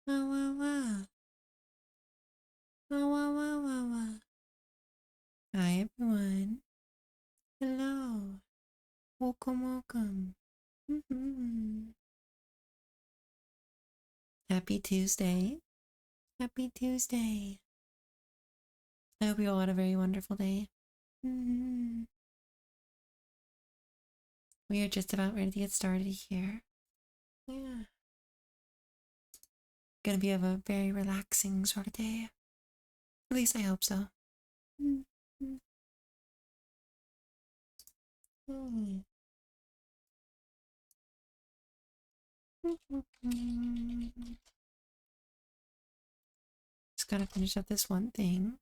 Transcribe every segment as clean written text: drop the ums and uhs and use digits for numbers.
Wah, wah, wah. Wah, wah, wah, wah, wah. Hi, everyone. Hello. Welcome, welcome. Happy Tuesday. Happy Tuesday. I hope you all had a very wonderful day. We are just about ready to get started here. Yeah. Gonna be of a very relaxing sort of day. At least I hope so. Just gotta finish up this one thing.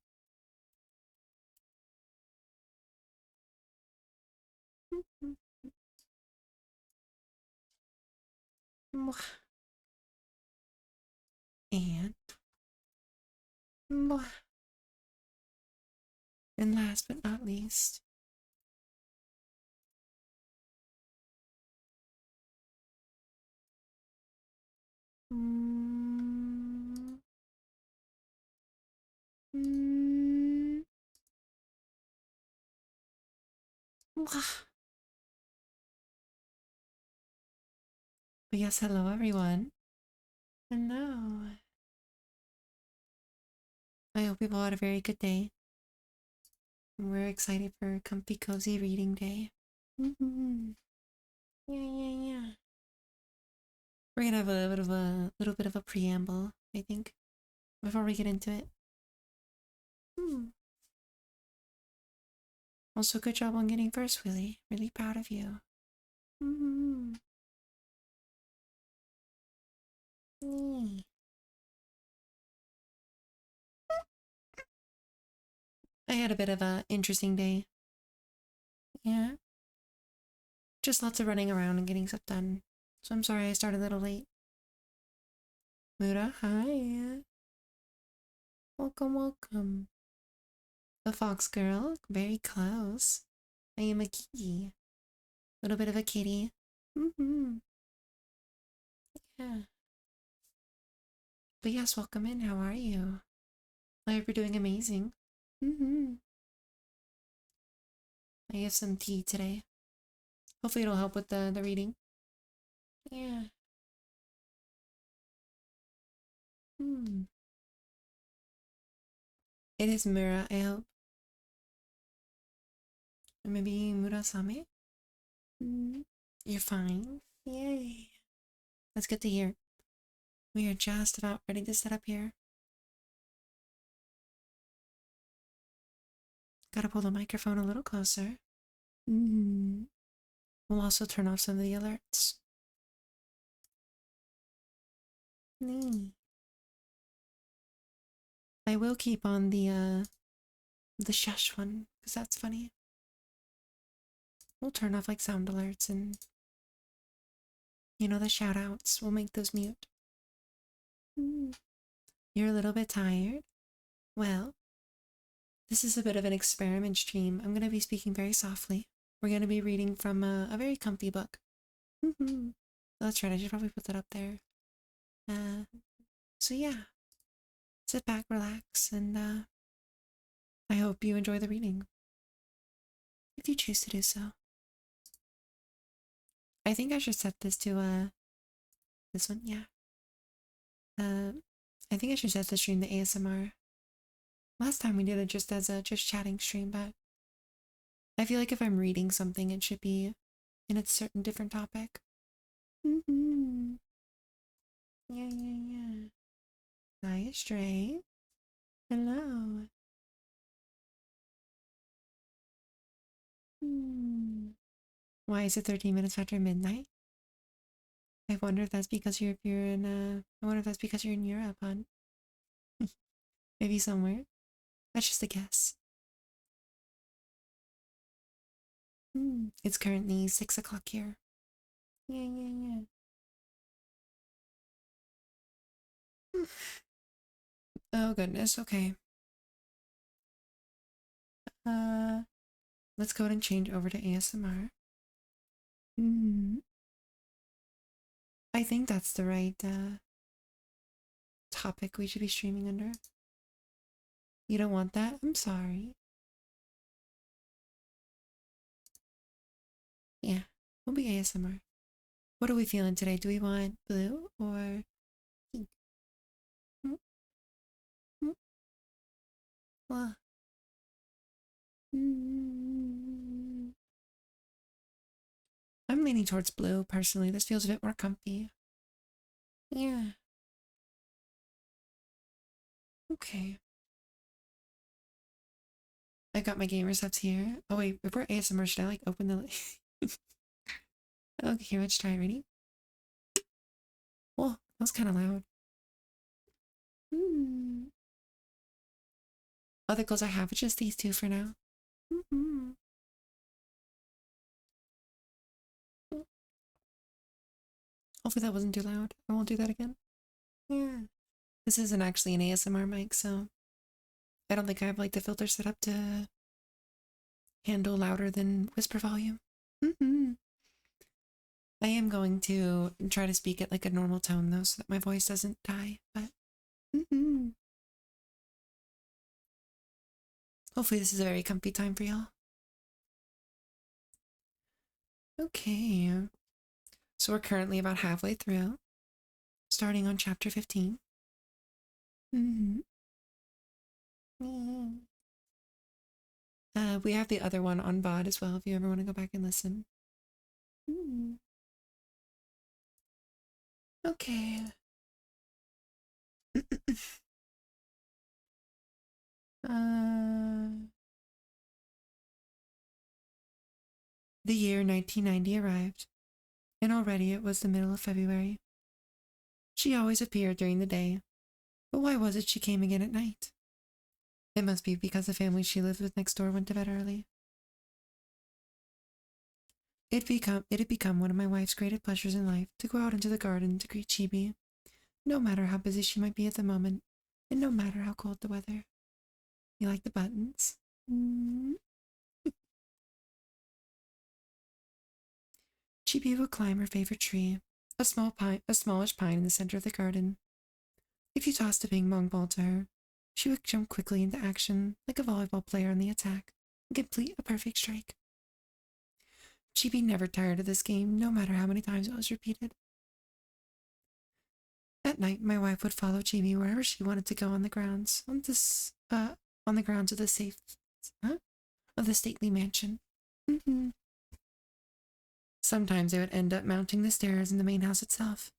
And last but not least, but yes, hello everyone. Hello. I hope you've all had a very good day. We're excited for comfy cozy reading day. Yeah. We're gonna have a little bit of a preamble, I think, before we get into it. Also, good job on getting first, Willie. Really proud of you. I had a bit of a interesting day. Yeah. Just lots of running around and getting stuff done. So I'm sorry I started a little late. Muda, hi. Welcome. The fox girl, very close. I am a kitty. Little bit of a kitty. Yeah. But yes, welcome in. How are you? I hope you're doing amazing. I have some tea today. Hopefully it'll help with the reading. Yeah. It is Mura, I hope. Or maybe Murasame? You're fine. Yay. That's good to hear. We are just about ready to set up here. Gotta pull the microphone a little closer. We'll also turn off some of the alerts. I will keep on the shush one, because that's funny. We'll turn off like sound alerts and, you know, the shout outs. We'll make those mute. You're a little bit tired? Well, this is a bit of an experiment stream. I'm going to be speaking very softly. We're going to be reading from a very comfy book. That's right, I should probably put that up there. So yeah, sit back, relax, and I hope you enjoy the reading. If you choose to do so. I think I should set this to this one, yeah. I think I should set the stream to ASMR. Last time we did it just as a just chatting stream, but I feel like if I'm reading something, it should be in a certain different topic. Yeah. Hi, Stray. Hello. Why is it 13 minutes after midnight? I wonder if that's because you're in I wonder if that's because you're in Europe, hon. Maybe somewhere. That's just a guess. It's currently 6 o'clock here. Yeah. Oh goodness, okay. Let's go ahead and change over to ASMR. I think that's the right topic we should be streaming under. You don't want that? I'm sorry. Yeah, we'll be ASMR. What are we feeling today? Do we want blue or pink? Well, I'm leaning towards blue, personally. This feels a bit more comfy. Yeah. Okay. I got my gamer subs here. Oh wait, before ASMR, should I like open the... Okay, let's try. Ready? Whoa, that was kind of loud. Other clothes I have, it's just these two for now. Mm-hmm. Hopefully that wasn't too loud. I won't do that again. Yeah. This isn't actually an ASMR mic, so I don't think I have like the filter set up to handle louder than whisper volume. Mm-hmm. I am going to try to speak at like a normal tone though, so that my voice doesn't die, but mm-hmm. Hopefully this is a very comfy time for y'all. Okay, so we're currently about halfway through, starting on chapter 15. Mm-hmm. We have the other one on VOD as well if you ever want to go back and listen. Mm-hmm. Okay. The year 1990 arrived, and already it was the middle of February. She always appeared during the day, but why was it she came again at night? It must be because the family she lived with next door went to bed early. It had become one of my wife's greatest pleasures in life to go out into the garden to greet Chibi, no matter how busy she might be at the moment, and no matter how cold the weather. You like the buttons? Mm. Chibi would climb her favorite tree, a smallish pine in the center of the garden. If you tossed a ping pong ball to her, she would jump quickly into action, like a volleyball player on the attack, and complete a perfect strike. Chibi never tired of this game, no matter how many times it was repeated. At night, my wife would follow Chibi wherever she wanted to go on the grounds, on the grounds of the of the stately mansion. Mm-hmm. Sometimes they would end up mounting the stairs in the main house itself.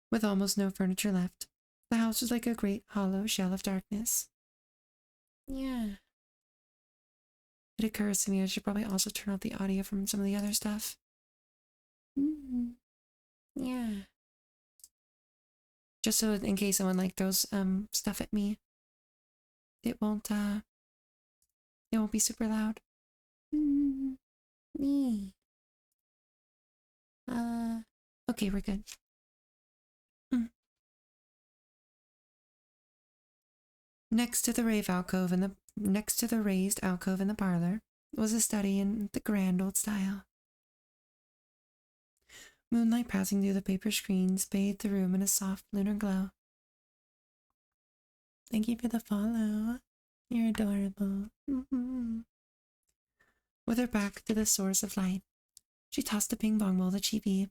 With almost no furniture left, the house was like a great hollow shell of darkness. Yeah. It occurs to me I should probably also turn off the audio from some of the other stuff. Yeah. Just so in case someone like throws stuff at me, it won't be super loud. Me. Okay, we're good. Next to the raised alcove in the parlor was a study in the grand old style. Moonlight passing through the paper screens bathed the room in a soft lunar glow. Thank you for the follow. You're adorable. With her back to the source of light, she tossed a ping pong ball to Chibi,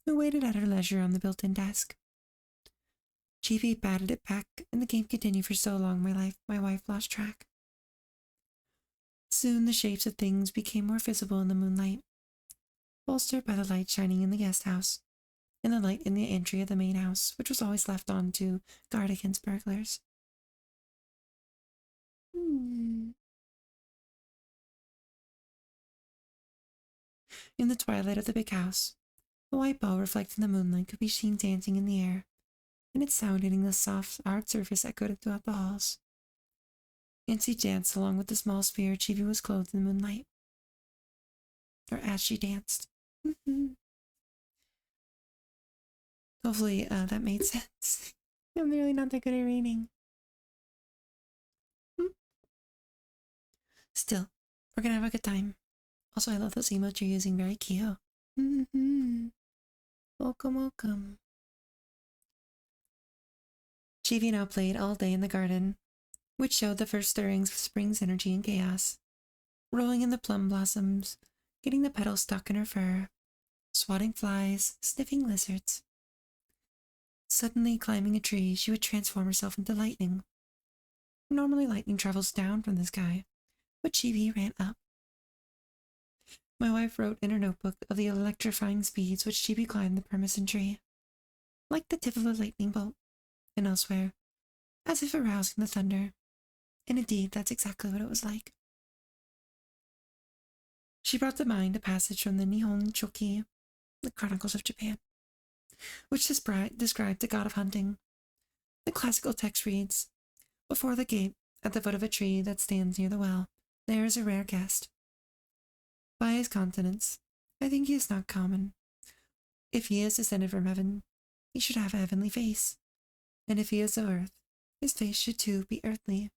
who waited at her leisure on the built-in desk. Chibi batted it back, and the game continued for so long my wife lost track. Soon the shapes of things became more visible in the moonlight, bolstered by the light shining in the guest house, and the light in the entry of the main house, which was always left on to guard against burglars. In the twilight of the big house, a white ball reflecting the moonlight could be seen dancing in the air, and its sound hitting the soft, hard surface echoed throughout the halls. Nancy danced along with the small sphere Chibi was clothed in the moonlight. Or as she danced. Hopefully that made sense. I'm really not that good at reading. Still, we're gonna have a good time. Also, I love those emotes you're using, very cute. Welcome, welcome. Chibi now played all day in the garden, which showed the first stirrings of spring's energy and chaos. Rolling in the plum blossoms, getting the petals stuck in her fur, swatting flies, sniffing lizards. Suddenly climbing a tree, she would transform herself into lightning. Normally lightning travels down from the sky, but Chibi ran up. My wife wrote in her notebook of the electrifying speeds which Chibi climbed the persimmon tree, like the tip of a lightning bolt, and elsewhere, as if arousing the thunder. And indeed, that's exactly what it was like. She brought to mind a passage from the Nihon Shoki, the Chronicles of Japan. which described the god of hunting. The classical text reads, "Before the gate, at the foot of a tree that stands near the well, there is a rare guest. By his countenance, I think he is not common. If he is descended from heaven, he should have a heavenly face, and if he is of earth, his face should too be earthly.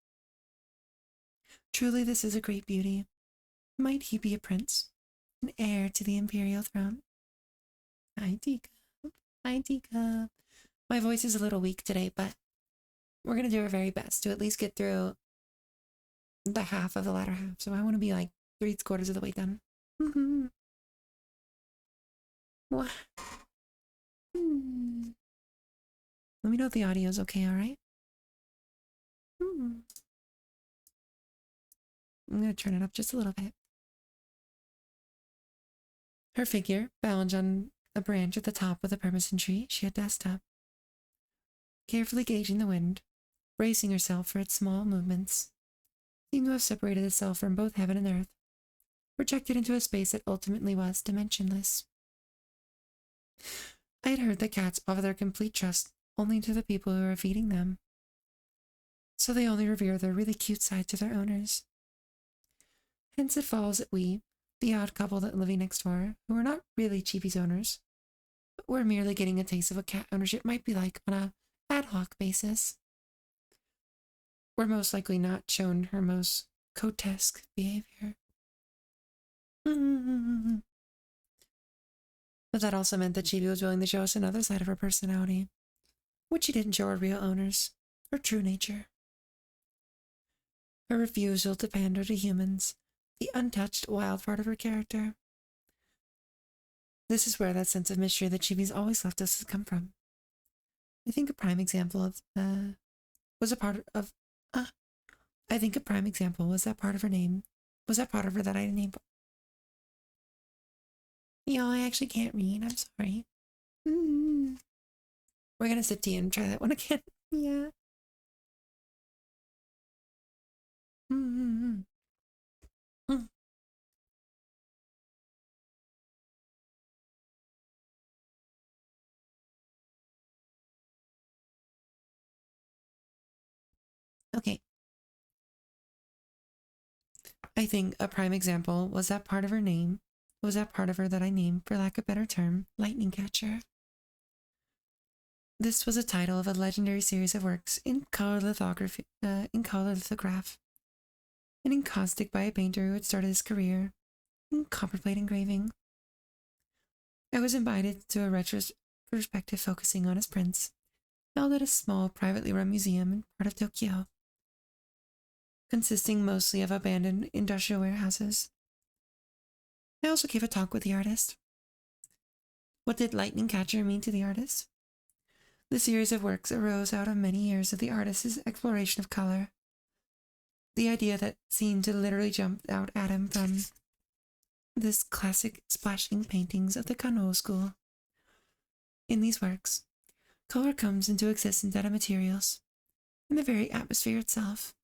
Truly this is a great beauty. Might he be a prince, an heir to the imperial throne?" Hi, Tika. Hi, Tika. My voice is a little weak today, but we're going to do our very best to at least get through the half of the latter half. So I want to be like 3/4 of the way done. What? Let me know if the audio is okay, all right? I'm going to turn it up just a little bit. Her figure, balanced on a branch at the top of the persimmon tree she had dust up, carefully gauging the wind, bracing herself for its small movements, seemed to have separated itself from both heaven and earth, projected into a space that ultimately was dimensionless. I had heard that cats offer their complete trust only to the people who are feeding them, so they only revere their really cute side to their owners. Hence it follows that we, the odd couple that living next door, who were not really Chibi's owners, but were merely getting a taste of what cat ownership might be like on a ad hoc basis, were most likely not shown her most grotesque behavior. But that also meant that Chibi was willing to show us another side of her personality, which she didn't show her real owners, her true nature. Her refusal to pander to humans, the untouched, wild part of her character. This is where that sense of mystery that Chibi's always left us has come from. I think a prime example of I think a prime example was that part of her name. Was that part of her that I named? Yo, I actually can't read. I'm sorry. We're gonna sip tea and try that one again. Yeah. Okay. I think a prime example was that part of her name, was that part of her that I named, for lack of a better term, Lightning Catcher. This was a title of a legendary series of works in color lithograph, and encaustic by a painter who had started his career in copperplate engraving. I was invited to a retrospective focusing on his prints, held at a small, privately run museum in part of Tokyo, consisting mostly of abandoned industrial warehouses. I also gave a talk with the artist. What did Lightning Catcher mean to the artist? The series of works arose out of many years of the artist's exploration of color. The idea that seemed to literally jump out at him from this classic splash ink paintings of the Kano school. In these works, color comes into existence out of materials, in the very atmosphere itself.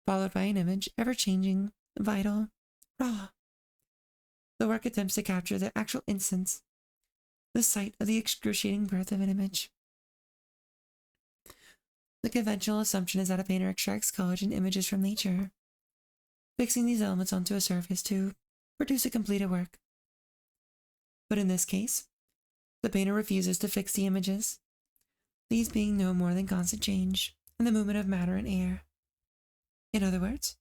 Followed by an image, ever-changing, vital, raw. The work attempts to capture the actual instance, the sight of the excruciating birth of an image. The conventional assumption is that a painter extracts colors and images from nature, fixing these elements onto a surface to produce a completed work. But in this case, the painter refuses to fix the images, these being no more than constant change and the movement of matter and air. In other words,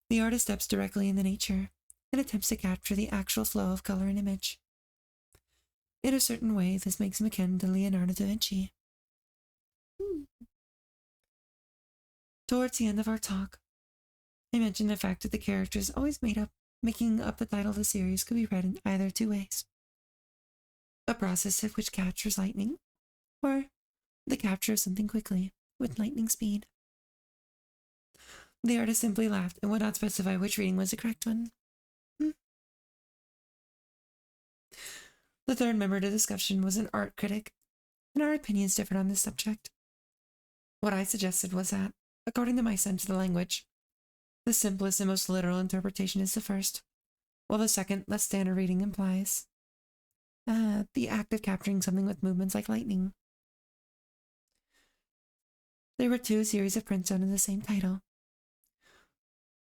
the artist steps directly into nature and attempts to capture the actual flow of color and image. In a certain way, this makes him akin to Leonardo da Vinci. Towards the end of our talk, I mentioned the fact that the characters always making up the title of the series could be read in either two ways. A process of which captures lightning, or the capture of something quickly, with lightning speed. The artist simply laughed and would not specify which reading was the correct one. The third member of the discussion was an art critic, and our opinions differed on this subject. What I suggested was that, according to my sense of the language, the simplest and most literal interpretation is the first, while the second, less standard reading implies. the act of capturing something with movements like lightning. There were two series of prints under the same title.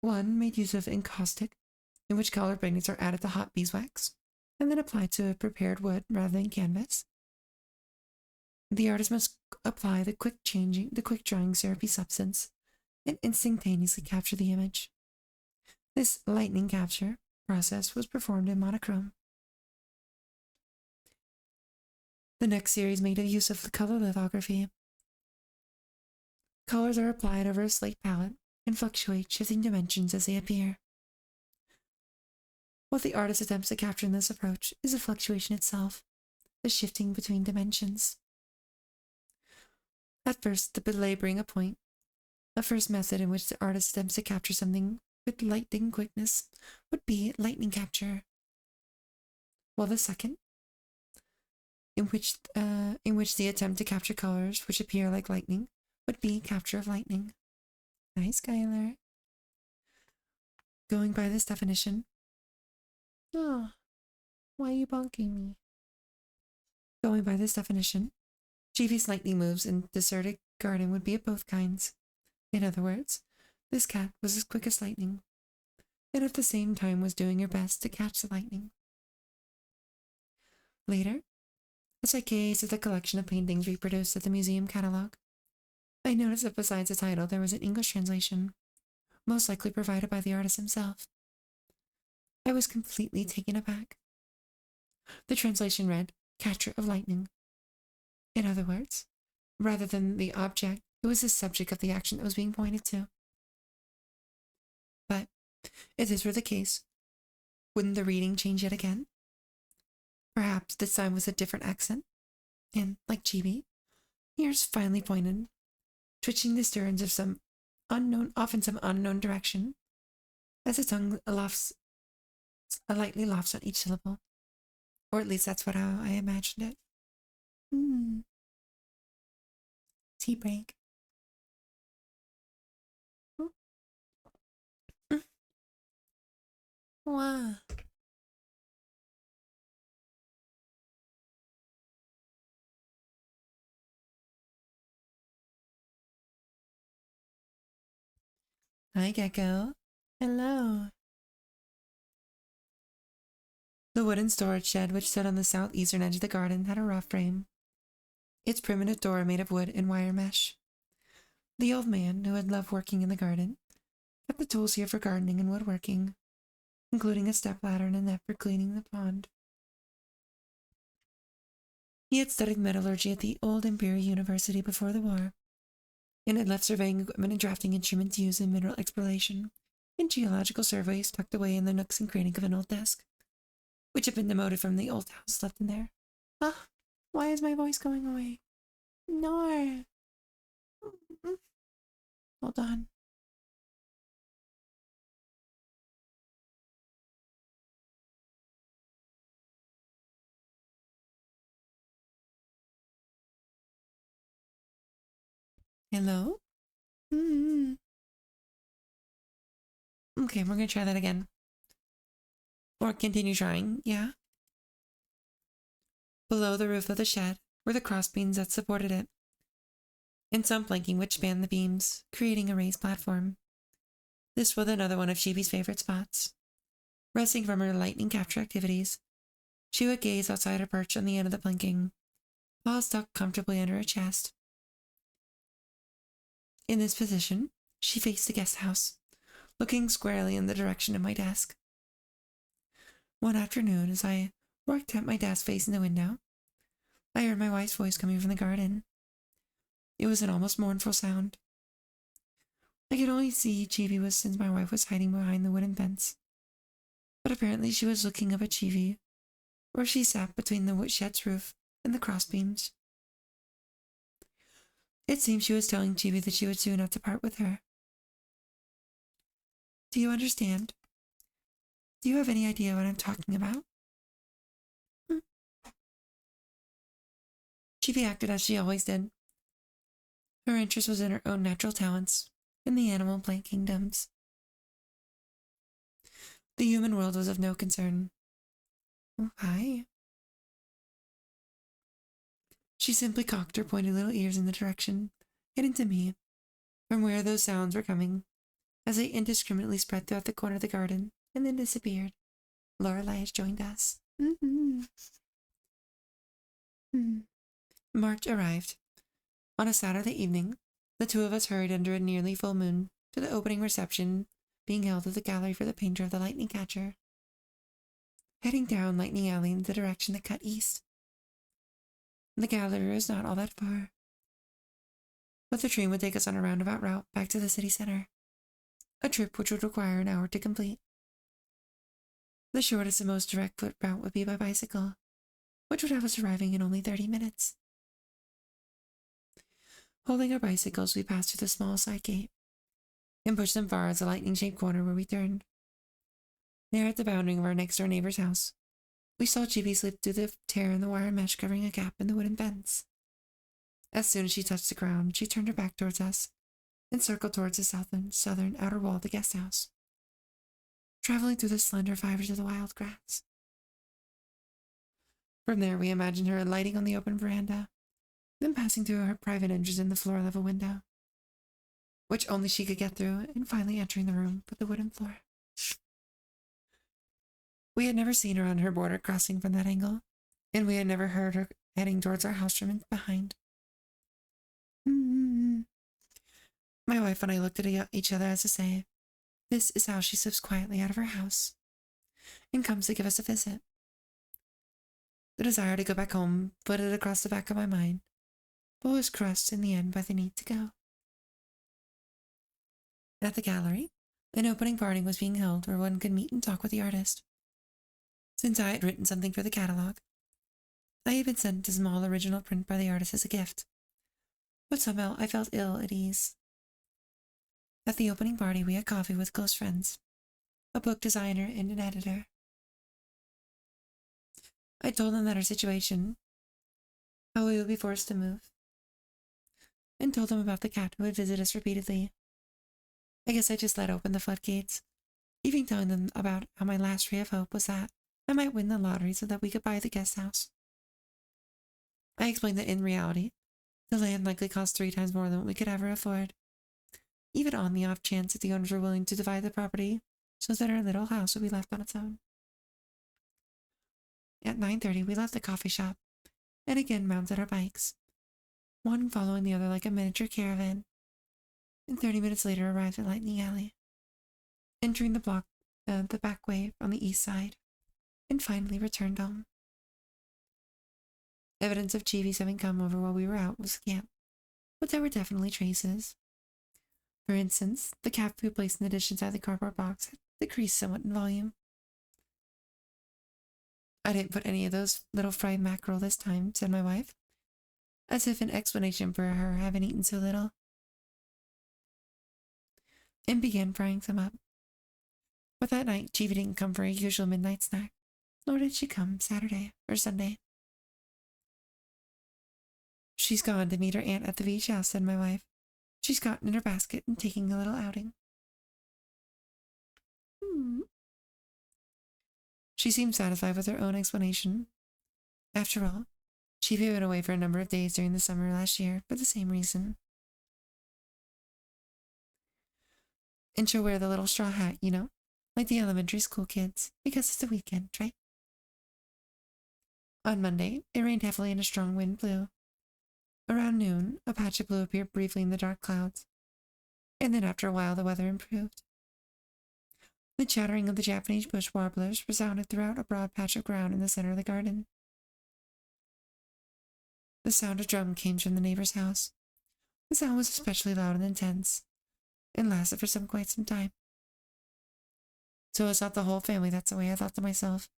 One made use of encaustic, in which colored pigments are added to hot beeswax and then applied to a prepared wood rather than canvas. The artist must apply the quick drying syrupy substance and instantaneously capture the image. This lightning capture process was performed in monochrome. The next series made use of the color lithography. Colors are applied over a slate palette and fluctuate, shifting dimensions as they appear. What the artist attempts to capture in this approach is the fluctuation itself, the shifting between dimensions. At first, the belaboring a point, the first method in which the artist attempts to capture something with lightning quickness would be lightning capture, while the second, in which the attempt to capture colors which appear like lightning, would be capture of lightning. Nice, Skylar. Going by this definition. Oh, why are you bonking me? Going by this definition, Chibi's lightning moves in deserted garden would be of both kinds. In other words, this cat was as quick as lightning, and at the same time was doing her best to catch the lightning. Later, as I gazed at the collection of paintings reproduced at the museum catalog, I noticed that besides the title there was an English translation, most likely provided by the artist himself. I was completely taken aback. The translation read, "Catcher of Lightning." In other words, rather than the object, it was the subject of the action that was being pointed to. But, if this were the case, wouldn't the reading change yet again? Perhaps this time with a different accent, and, like Chibi, ears finely pointed, twitching the sterns of some unknown direction, as the tongue lightly lofts on each syllable. Or at least that's how I imagined it. Tea break. Wow. Hi, Gecko. Hello. The wooden storage shed, which stood on the southeastern edge of the garden, had a rough frame. Its primitive door made of wood and wire mesh. The old man, who had loved working in the garden, kept the tools here for gardening and woodworking, including a stepladder and a net for cleaning the pond. He had studied metallurgy at the old Imperial University before the war, and had left surveying equipment and drafting instruments used in mineral exploration and geological surveys tucked away in the nooks and crannies of an old desk, which had been demoted from the old house left in there. Ah, why is my voice going away? No. Hold on. Hello? Okay, we're gonna try that again. Or continue trying, yeah? Below the roof of the shed were the crossbeams that supported it, and some planking which spanned the beams, creating a raised platform. This was another one of Chibi's favorite spots. Resting from her lightning capture activities, she would gaze outside her perch on the end of the planking, paws tucked comfortably under her chest. In this position, she faced the guest house, looking squarely in the direction of my desk. One afternoon, as I worked at my desk facing the window, I heard my wife's voice coming from the garden. It was an almost mournful sound. I could only see Chibi was since my wife was hiding behind the wooden fence, but apparently she was looking up at Chibi, where she sat between the shed's roof and the crossbeams. It seemed she was telling Chibi that she would soon have to part with her. Do you understand? Do you have any idea what I'm talking about? Chibi acted as she always did. Her interest was in her own natural talents, in the animal plant kingdoms. The human world was of no concern. Oh, hi. She simply cocked her pointed little ears in the direction, hidden to me, from where those sounds were coming, as they indiscriminately spread throughout the corner of the garden and then disappeared. Lorelei has joined us. March arrived. On a Saturday evening, the two of us hurried under a nearly full moon to the opening reception being held at the gallery for the painter of the lightning catcher, heading down Lightning Alley in the direction that cut east. The gallery was not all that far, but the train would take us on a roundabout route back to the city center, a trip which would require an hour to complete. The shortest and most direct foot route would be by bicycle, which would have us arriving in only 30 minutes. Holding our bicycles, we passed through the small side gate and pushed them far as the lightning-shaped corner where we turned. There at the boundary of our next-door neighbor's house, we saw Chibi slip through the tear in the wire mesh covering a gap in the wooden fence. As soon as she touched the ground, she turned her back towards us and circled towards the southern outer wall of the guest house, traveling through the slender fibers of the wild grass. From there, we imagined her alighting on the open veranda, then passing through her private entrance in the floor-level window, which only she could get through, and finally entering the room with the wooden floor. We had never seen her on her border crossing from that angle, and we had never heard her heading towards our house from behind. My wife and I looked at each other as to say, this is how she slips quietly out of her house and comes to give us a visit. The desire to go back home flitted across the back of my mind, but was crushed in the end by the need to go. At the gallery, an opening party was being held where one could meet and talk with the artist. Since I had written something for the catalog, I had been sent a small original print by the artist as a gift, but somehow I felt ill at ease. At the opening party, we had coffee with close friends, a book designer and an editor. I told them that our situation, how we would be forced to move, and told them about the cat who would visit us repeatedly. I guess I just let open the floodgates, even telling them about how my last ray of hope was that I might win the lottery so that we could buy the guest house. I explained that in reality, the land likely cost 3 times more than what we could ever afford, even on the off chance that the owners were willing to divide the property so that our little house would be left on its own. At 9:30, we left the coffee shop and again mounted our bikes, one following the other like a miniature caravan, and 30 minutes later arrived at Lightning Alley, entering the back way on the east side, and finally returned home. Evidence of Chivi's having come over while we were out was scant, but there were definitely traces. For instance, the cat food placed in the dish inside the cardboard box had decreased somewhat in volume. I didn't put any of those little fried mackerel this time, said my wife, as if in explanation for her having eaten so little, and began frying them up. But that night, Chivi didn't come for her usual midnight snack, nor did she come Saturday or Sunday. She's gone to meet her aunt at the beach house, said my wife. She's gotten in her basket and taking a little outing. She seemed satisfied with her own explanation. After all, Chivi went away for a number of days during the summer last year for the same reason. And she'll wear the little straw hat, you know, like the elementary school kids, because it's the weekend, right? On Monday, it rained heavily and a strong wind blew. Around noon, a patch of blue appeared briefly in the dark clouds, and then after a while the weather improved. The chattering of the Japanese bush warblers resounded throughout a broad patch of ground in the center of the garden. The sound of drum came from the neighbor's house. The sound was especially loud and intense, and lasted for quite some time. So it's not the whole family, that's the way I thought to myself.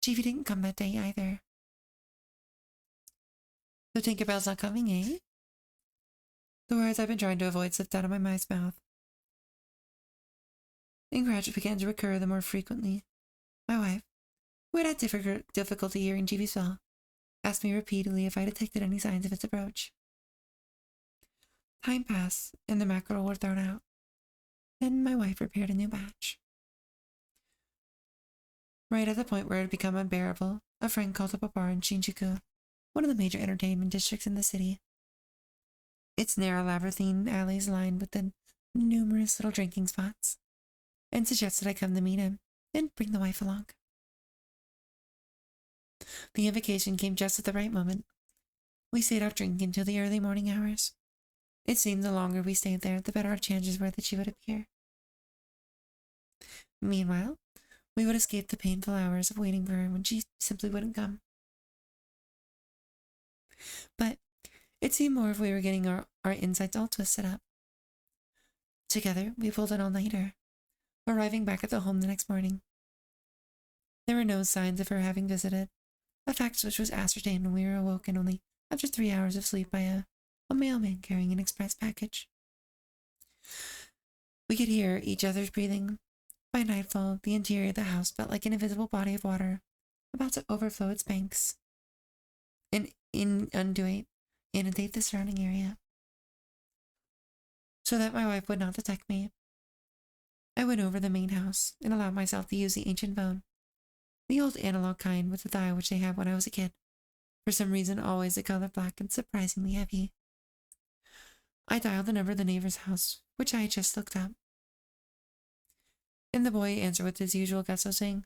Chivi didn't come that day either. So Tinkerbell's not coming, eh? The words I've been trying to avoid slipped out of my wife's mouth, and gradually began to recur the more frequently. My wife, who had had difficulty hearing Chivi's bell, asked me repeatedly if I detected any signs of its approach. Time passed, and the mackerel were thrown out. Then my wife prepared a new batch. Right at the point where it had become unbearable, a friend called up a bar in Shinjuku one of the major entertainment districts in the city. Its narrow labyrinthine alleys lined with the numerous little drinking spots, and suggested I come to meet him and bring the wife along. The invitation came just at the right moment. We stayed out drinking until the early morning hours. It seemed the longer we stayed there, the better our chances were that she would appear. Meanwhile, we would escape the painful hours of waiting for her when she simply wouldn't come. But it seemed more if we were getting our insides all twisted up. Together, we pulled an all-nighter, arriving back at the home the next morning. There were no signs of her having visited, a fact which was ascertained when we were awoken only after 3 hours of sleep by a mailman carrying an express package. We could hear each other's breathing. By nightfall, the interior of the house felt like an invisible body of water, about to overflow its banks and inundate the surrounding area. So that my wife would not detect me, I went over the main house and allowed myself to use the ancient phone, the old analog kind with the dial which they had when I was a kid, for some reason always the color black and surprisingly heavy. I dialed the number of the neighbor's house, which I had just looked up. And the boy answered with his usual gusto, saying,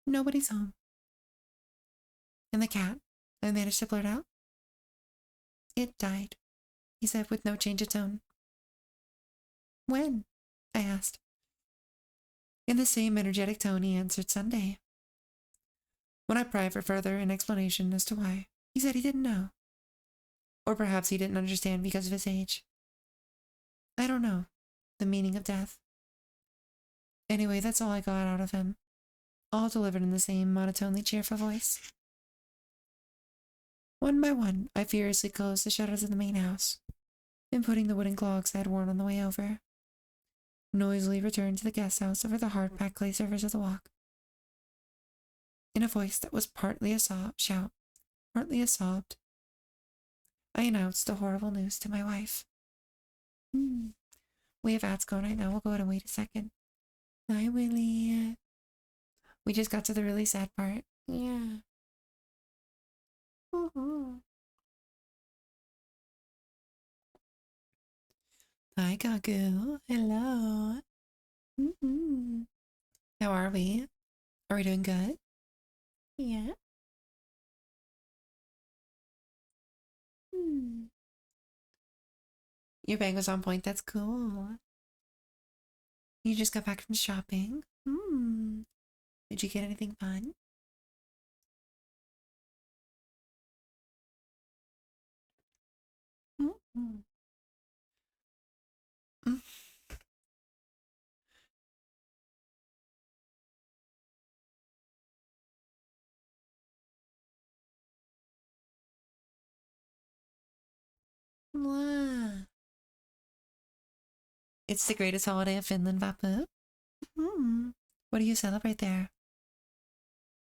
"Nobody's home." "And the cat?" I managed to blurt out. "It died," he said with no change of tone. "When?" I asked. In the same energetic tone, he answered, "Sunday." When I pried for further an explanation as to why, he said he didn't know. Or perhaps he didn't understand because of his age. I don't know the meaning of death. Anyway, that's all I got out of him, all delivered in the same monotonely cheerful voice. One by one, I furiously closed the shutters of the main house, and putting the wooden clogs I had worn on the way over, noisily returned to the guest house over the hard-packed clay surface of the walk. In a voice that was partly a shout, partly a sob, I announced the horrible news to my wife. We have ads going right now. We'll go ahead and wait a second. Hi, Willie. We just got to the really sad part. Yeah. Hi, Kaku. Hello. How are we? Are we doing good? Yeah. Your bang was on point. That's cool. You just got back from shopping? Did you get anything fun? Wow. It's the greatest holiday of Finland, Vapu. What do you celebrate there?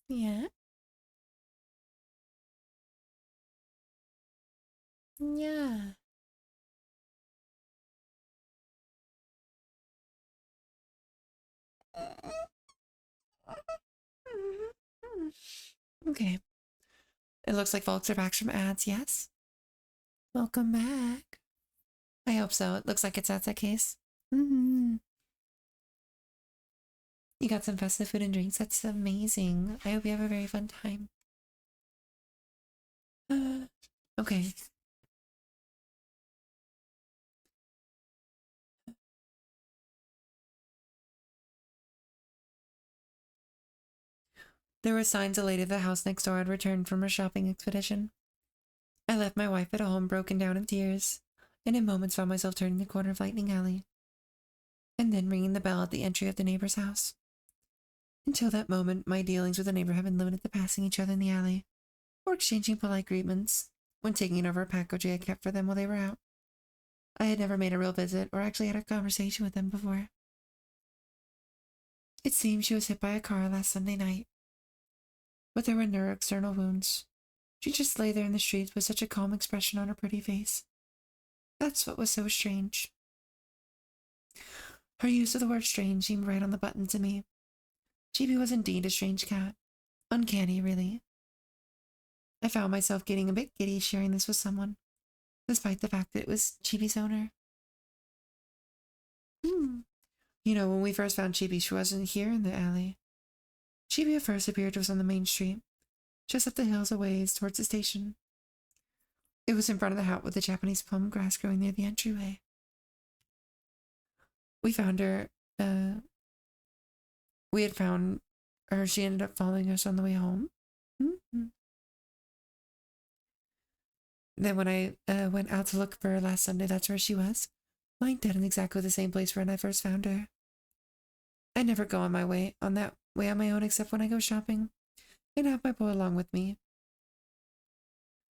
Yeah. Yeah. Okay. It looks like folks are back from ads, yes? Welcome back. I hope so. It looks like that's the case. You got some festive food and drinks. That's amazing. I hope you have a very fun time. Okay. There were signs a lady of the house next door had returned from her shopping expedition. I left my wife at home broken down in tears, and in moments found myself turning the corner of Lightning Alley, and then ringing the bell at the entry of the neighbor's house. Until that moment, my dealings with the neighbor had been limited to passing each other in the alley, or exchanging polite greetings when taking over a package I had kept for them while they were out. I had never made a real visit or actually had a conversation with them before. It seemed she was hit by a car last Sunday night, but there were no external wounds. She just lay there in the street with such a calm expression on her pretty face. That's what was so strange. Her use of the word strange seemed right on the button to me. Chibi was indeed a strange cat. Uncanny, really. I found myself getting a bit giddy sharing this with someone, despite the fact that it was Chibi's owner. Hmm. You know, when we first found Chibi, she wasn't here in the alley. Chibi at first appeared to us on the main street, just up the hills a ways towards the station. It was in front of the hut with the Japanese plum grass growing near the entryway. We found her, we had found her, she ended up following us on the way home. Mm-hmm. Then when I went out to look for her last Sunday, that's where she was, lying dead in exactly the same place where I first found her. I never go on that way on my own except when I go shopping, and have my boy along with me.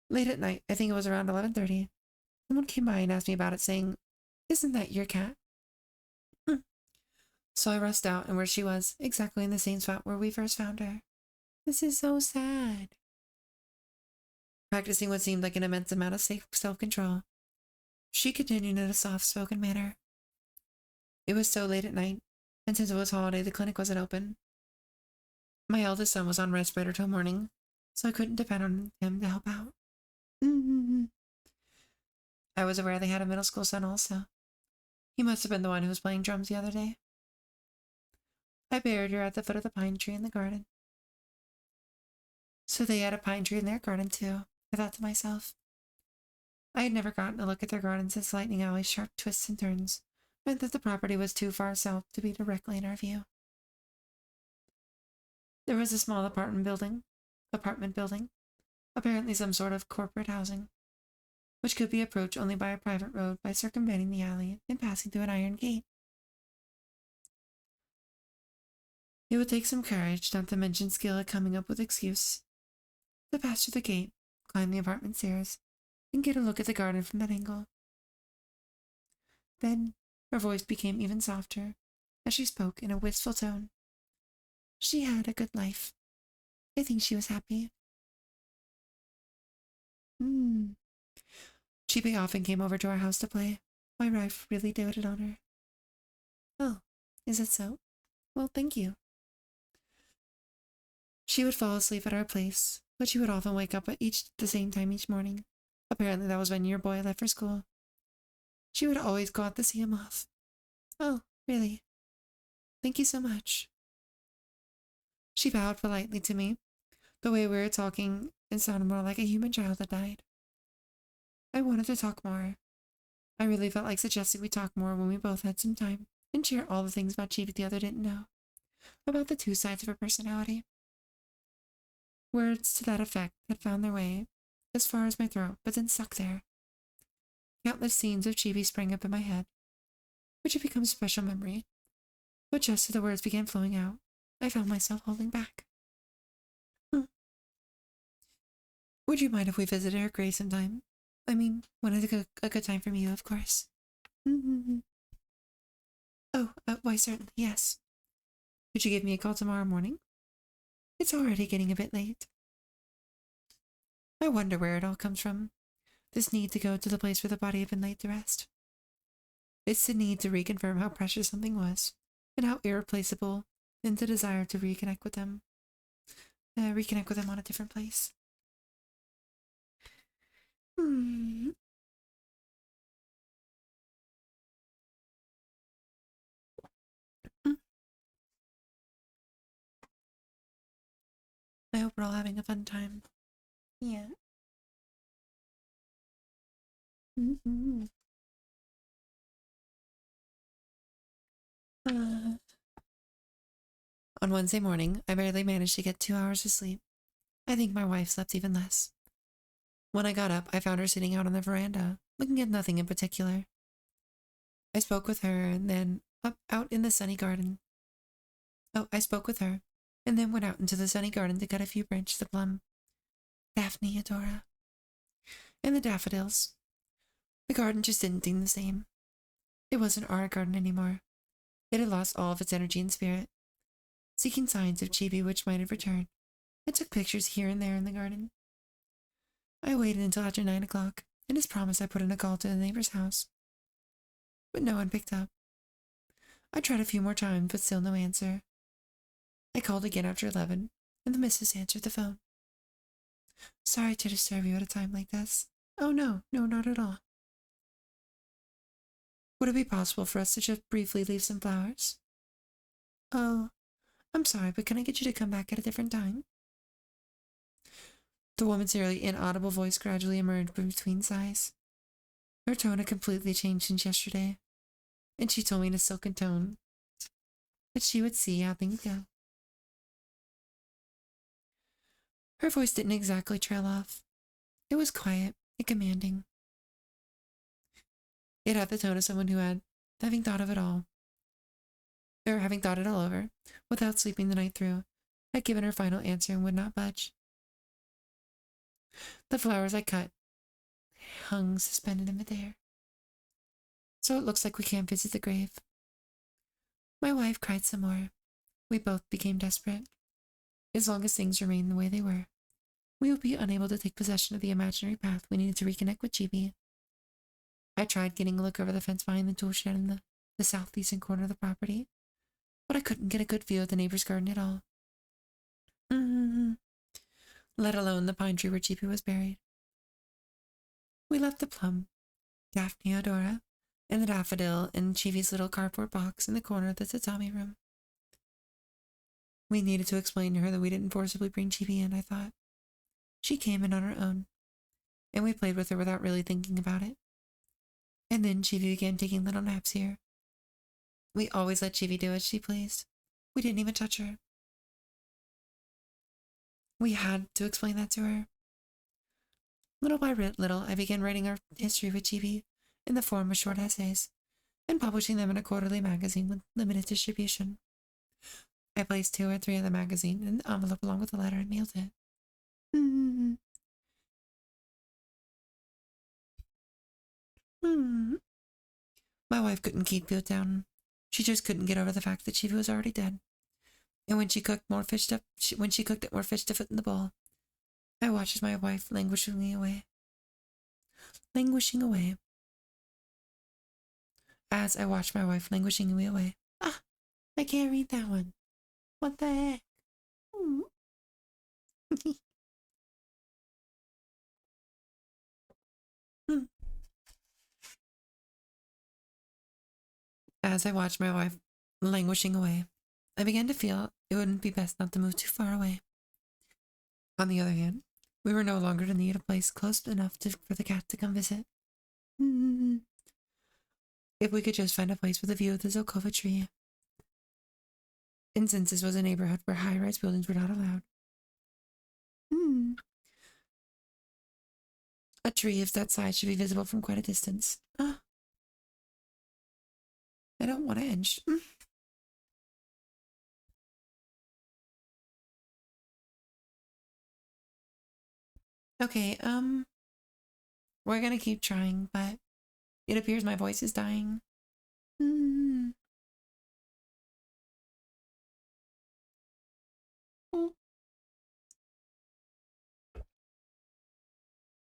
Late at night, I think it was around 11:30, someone came by and asked me about it, saying, "Isn't that your cat?" So I rushed out, and where she was, exactly in the same spot where we first found her. This is so sad. Practicing what seemed like an immense amount of self-control, she continued in a soft-spoken manner. It was so late at night, and since it was holiday, the clinic wasn't open. My eldest son was on respirator till morning, so I couldn't depend on him to help out. Mm-hmm. I was aware they had a middle school son also. He must have been the one who was playing drums the other day. I buried her at the foot of the pine tree in the garden. So they had a pine tree in their garden too, I thought to myself. I had never gotten a look at their garden since Lightning Alley's sharp twists and turns meant that the property was too far south to be directly in our view. There was a small apartment building, apparently some sort of corporate housing, which could be approached only by a private road by circumventing the alley and passing through an iron gate. It would take some courage, not to mention skill at coming up with excuse, to pass through the gate, climb the apartment stairs, and get a look at the garden from that angle. Then her voice became even softer as she spoke in a wistful tone. She had a good life. I think she was happy. Chibi often came over to our house to play. My wife really doted on her. Oh, is it so? Well, thank you. She would fall asleep at our place, but she would often wake up at the same time each morning. Apparently that was when your boy left for school. She would always go out to see him off. Oh, really? Thank you so much. She bowed politely to me. The way we were talking, it sounded more like a human child that died. I wanted to talk more. I really felt like suggesting we talk more when we both had some time and share all the things about Chibi the other didn't know, about the two sides of her personality. Words to that effect had found their way as far as my throat, but then stuck there. Countless scenes of Chibi sprang up in my head, which had become a special memory, but just as the words began flowing out, I found myself holding back. Would you mind if we visited her grave sometime? I mean, when is a good time from you, of course. Mm-hmm. Oh, why certainly, yes. Could you give me a call tomorrow morning? It's already getting a bit late. I wonder where it all comes from. This need to go to the place where the body had been laid to rest. It's the need to reconfirm how precious something was, and how irreplaceable, and the desire to reconnect with them on a different place. I hope we're all having a fun time. Yeah. Mm-hmm. On Wednesday morning, I barely managed to get 2 hours of sleep. I think my wife slept even less. When I got up, I found her sitting out on the veranda, looking at nothing in particular. I spoke with her and then out in the sunny garden. Oh, I spoke with her and then went out into the sunny garden to cut a few branches of plum. Daphne, Adora. And the daffodils. The garden just didn't seem the same. It wasn't our garden anymore. It had lost all of its energy and spirit. Seeking signs of Chibi which might have returned, I took pictures here and there in the garden. I waited until after 9 o'clock, and as promised I put in a call to the neighbor's house. But no one picked up. I tried a few more times, but still no answer. I called again after 11, and the missus answered the phone. Sorry to disturb you at a time like this. Oh no, no, not at all. Would it be possible for us to just briefly leave some flowers? Oh, I'm sorry, but can I get you to come back at a different time? The woman's nearly inaudible voice gradually emerged between sighs. Her tone had completely changed since yesterday, and she told me in a silken tone that she would see how things go. Her voice didn't exactly trail off. It was quiet and commanding. It had the tone of someone who had, having thought of it all, or having thought it all over, without sleeping the night through, had given her final answer and would not budge. The flowers I cut hung suspended in midair. So it looks like we can't visit the grave. My wife cried some more. We both became desperate. As long as things remained the way they were, we would be unable to take possession of the imaginary path we needed to reconnect with GB. I tried getting a look over the fence behind the tool shed in the southeastern corner of the property, but I couldn't get a good view of the neighbor's garden at all. Let alone the pine tree where GB was buried. We left the plum, Daphne Odora, and the daffodil in Chivi's little cardboard box in the corner of the tatami room. We needed to explain to her that we didn't forcibly bring Chibi in, I thought. She came in on her own, and we played with her without really thinking about it. And then Chibi began taking little naps here. We always let Chibi do as she pleased. We didn't even touch her. We had to explain that to her. Little by little, I began writing our history with Chibi in the form of short essays, and publishing them in a quarterly magazine with limited distribution. I placed 2 or 3 of the magazine in an envelope along with the letter and mailed it. My wife couldn't keep it down. She just couldn't get over the fact that Chibi was already dead. And when she cooked it more fish to fit in the bowl, I watched as my wife languishing away. As I watched my wife languishing away. Ah, I can't read that one. What the heck? As I watched my wife languishing away, I began to feel it wouldn't be best not to move too far away. On the other hand, we were no longer in need of a place close enough for the cat to come visit. If we could just find a place with a view of the Zokova tree. And since this was a neighborhood where high-rise buildings were not allowed, a tree of that size should be visible from quite a distance. I don't want to inch. Okay, we're gonna keep trying, but it appears my voice is dying.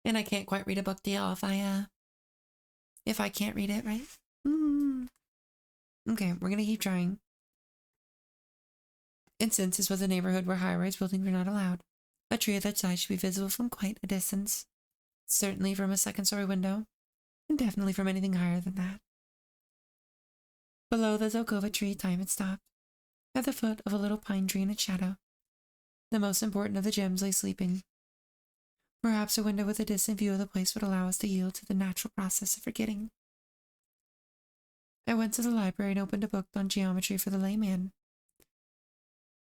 And I can't quite read a book deal if I can't read it, right? Okay, we're gonna keep trying. And since this was a neighborhood where high-rise buildings were not allowed, a tree of that size should be visible from quite a distance. Certainly from a second-story window, and definitely from anything higher than that. Below the Zokova tree, time had stopped. At the foot of a little pine tree in its shadow, the most important of the gems lay sleeping. Perhaps a window with a distant view of the place would allow us to yield to the natural process of forgetting. I went to the library and opened a book on geometry for the layman.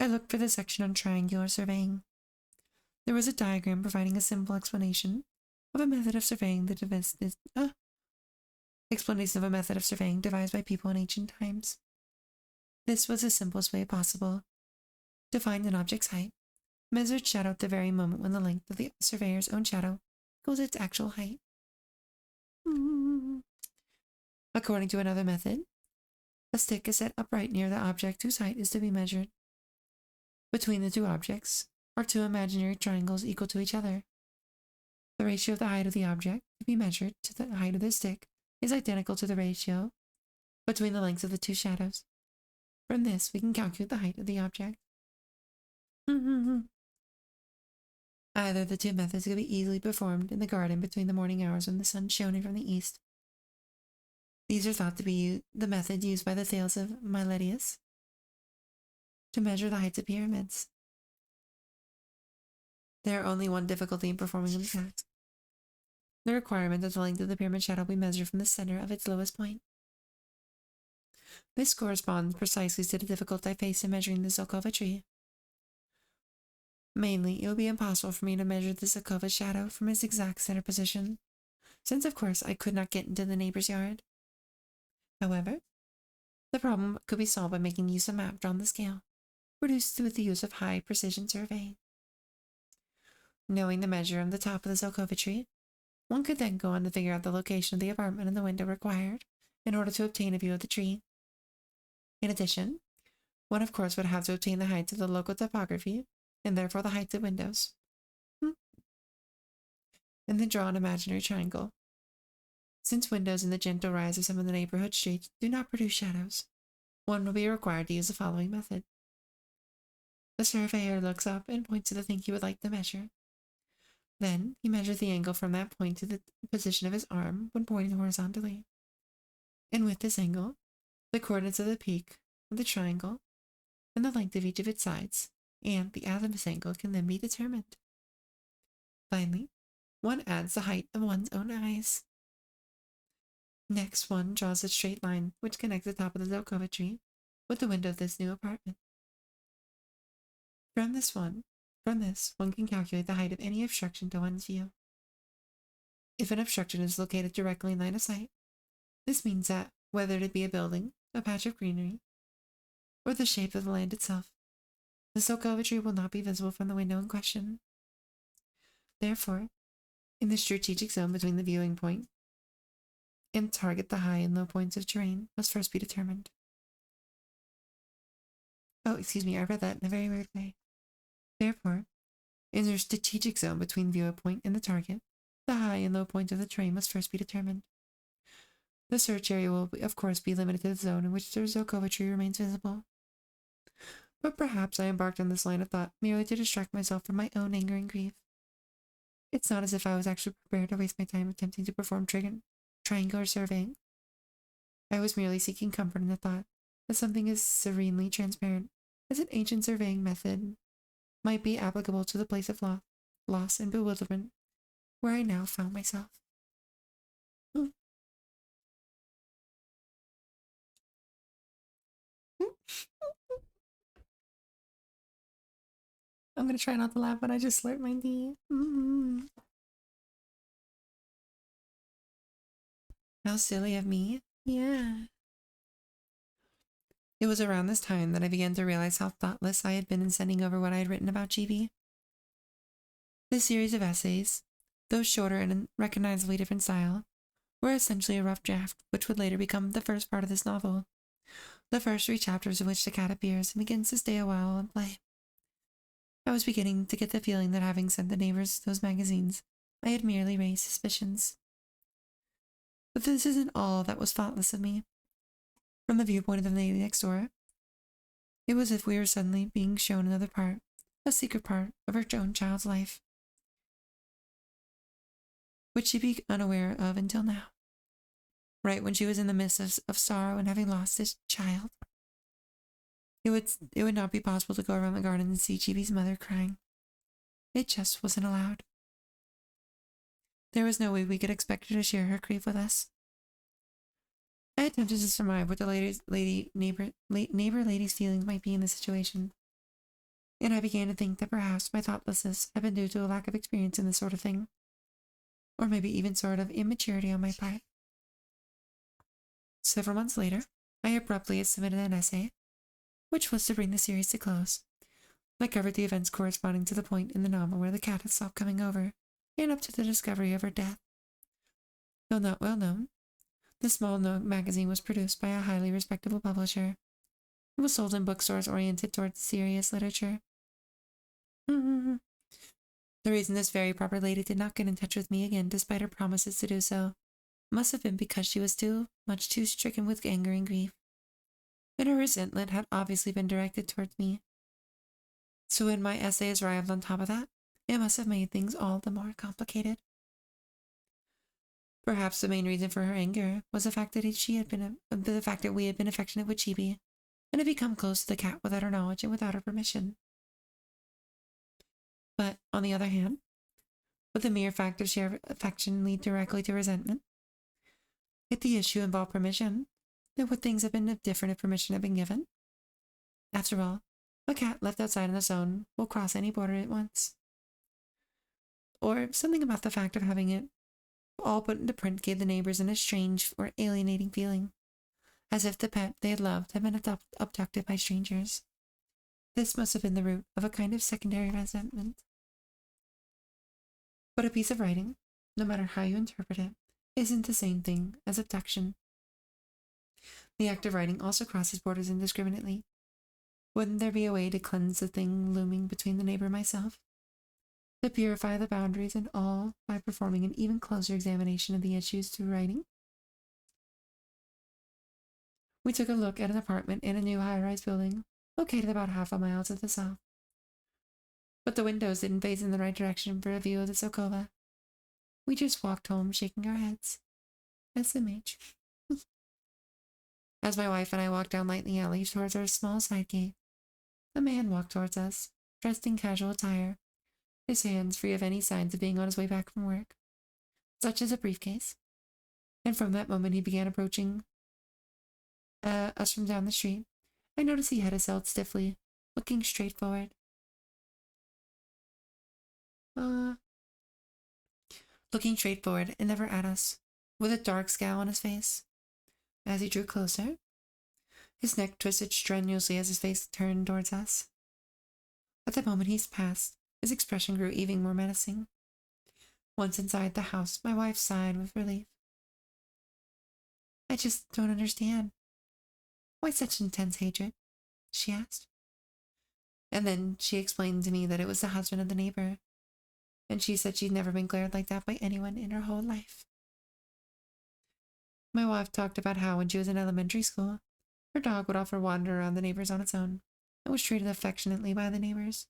I looked for the section on triangular surveying. There was a diagram providing a simple explanation of a method of surveying devised by people in ancient times. This was the simplest way possible to find an object's height, measured shadow at the very moment when the length of the surveyor's own shadow equals its actual height. According to another method, a stick is set upright near the object whose height is to be measured. Between the 2 objects are 2 imaginary triangles equal to each other. The ratio of the height of the object to be measured to the height of the stick is identical to the ratio between the lengths of the 2 shadows. From this, we can calculate the height of the object. Either of the two methods could be easily performed in the garden between the morning hours when the sun shone in from the east. These are thought to be the method used by the Thales of Miletus to measure the heights of pyramids. There are only one difficulty in performing the task: the requirement that the length of the pyramid shadow be measured from the center of its lowest point. This corresponds precisely to the difficulty I face in measuring the Zelkova tree. Mainly, it would be impossible for me to measure the Zelkova shadow from its exact center position, since of course I could not get into the neighbor's yard. However, the problem could be solved by making use of a map drawn to scale, produced with the use of high precision surveying. Knowing the measure of the top of the Zelkova tree, one could then go on to figure out the location of the apartment and the window required in order to obtain a view of the tree. In addition, one of course would have to obtain the heights of the local topography, and therefore the heights of windows. And then draw an imaginary triangle. Since windows in the gentle rise of some of the neighborhood streets do not produce shadows, one will be required to use the following method. The surveyor looks up and points to the thing he would like to measure. Then he measures the angle from that point to the position of his arm when pointing horizontally. And with this angle, the coordinates of the peak of the triangle and the length of each of its sides and the azimuth angle can then be determined. Finally, one adds the height of one's own eyes. Next, one draws a straight line which connects the top of the Zelkova tree with the window of this new apartment. From this, one can calculate the height of any obstruction to one's view. If an obstruction is located directly in line of sight, this means that, whether it be a building, a patch of greenery, or the shape of the land itself, the Zelkova tree will not be visible from the window in question. Therefore, in the strategic zone between the viewing point and target, the high and low points of terrain must first be determined. Oh, excuse me, I read that in a very weird way. Therefore, in the strategic zone between the viewpoint and the target, the high and low points of the terrain must first be determined. The search area will, of course, be limited to the zone in which the Zelkova tree remains visible. But perhaps I embarked on this line of thought merely to distract myself from my own anger and grief. It's not as if I was actually prepared to waste my time attempting to perform triangular surveying. I was merely seeking comfort in the thought that something as serenely transparent as an ancient surveying method might be applicable to the place of loss and bewilderment where I now found myself. I'm gonna try not to laugh, but I just slurped my tea. How silly of me. Yeah. It was around this time that I began to realize how thoughtless I had been in sending over what I had written about GB. This series of essays, though shorter and in recognizably different style, were essentially a rough draft, which would later become the first part of this novel, the first 3 chapters in which the cat appears and begins to stay a while and play. I was beginning to get the feeling that having sent the neighbors those magazines, I had merely raised suspicions. But this isn't all that was thoughtless of me. From the viewpoint of the lady next door, it was as if we were suddenly being shown another part, a secret part of her own child's life, which she'd be unaware of until now, right when she was in the midst of sorrow and having lost this child. It would not be possible to go around the garden and see Chibi's mother crying. It just wasn't allowed. There was no way we could expect her to share her grief with us. I attempted to surmise what the neighbor lady's feelings might be in this situation, and I began to think that perhaps my thoughtlessness had been due to a lack of experience in this sort of thing, or maybe even sort of immaturity on my part. Several months later, I abruptly submitted an essay, which was to bring the series to close. I covered the events corresponding to the point in the novel where the cat had stopped coming over, and up to the discovery of her death. Though not well known, the small magazine was produced by a highly respectable publisher. It was sold in bookstores oriented towards serious literature. The reason this very proper lady did not get in touch with me again despite her promises to do so must have been because she was too stricken with anger and grief, and her resentment had obviously been directed towards me. So when my essays arrived on top of that, It must have made things all the more complicated. Perhaps the main reason for her anger was the fact that we had been affectionate with Chibi and had become close to the cat without her knowledge and without her permission. But on the other hand, would the mere fact of shared affection lead directly to resentment? If the issue involved permission, then would things have been different if permission had been given? After all, a cat left outside on its own will cross any border it wants. Or something about the fact of having it all put into print gave the neighbors an estranged or alienating feeling, as if the pet they had loved had been abducted by strangers. This must have been the root of a kind of secondary resentment. But a piece of writing, no matter how you interpret it, isn't the same thing as abduction. The act of writing also crosses borders indiscriminately. Wouldn't there be a way to cleanse the thing looming between the neighbor and myself? To purify the boundaries and all by performing an even closer examination of the issues through writing? We took a look at an apartment in a new high-rise building, located about half a mile to the south. But the windows didn't face in the right direction for a view of the Sokova. We just walked home shaking our heads. SMH. As my wife and I walked down Lightning Alley towards our small side gate, a man walked towards us, dressed in casual attire, his hands free of any signs of being on his way back from work, such as a briefcase. And from that moment he began approaching us from down the street. I noticed he had his head stiffly, looking straight forward. Looking straight forward and never at us, with a dark scowl on his face. As he drew closer, his neck twisted strenuously as his face turned towards us. At the moment he passed, his expression grew even more menacing. Once inside the house, my wife sighed with relief. I just don't understand. Why such intense hatred? She asked. And then she explained to me that it was the husband of the neighbor, and she said she'd never been glared like that by anyone in her whole life. My wife talked about how when she was in elementary school, her dog would often wander around the neighbors on its own and was treated affectionately by the neighbors.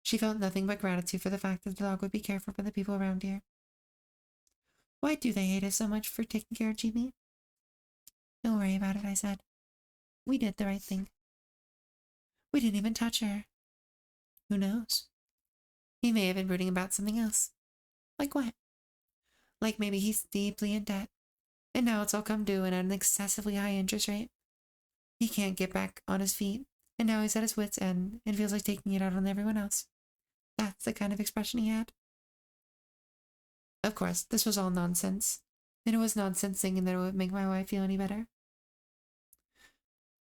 She felt nothing but gratitude for the fact that the dog would be cared for by the people around here. Why do they hate us so much for taking care of Jimmy? Don't worry about it, I said. We did the right thing. We didn't even touch her. Who knows? He may have been brooding about something else. Like what? Like maybe he's deeply in debt, and now it's all come due and at an excessively high interest rate. He can't get back on his feet, and now he's at his wit's end and feels like taking it out on everyone else. That's the kind of expression he had. Of course, this was all nonsense, and it was nonsense thinking that it would make my wife feel any better.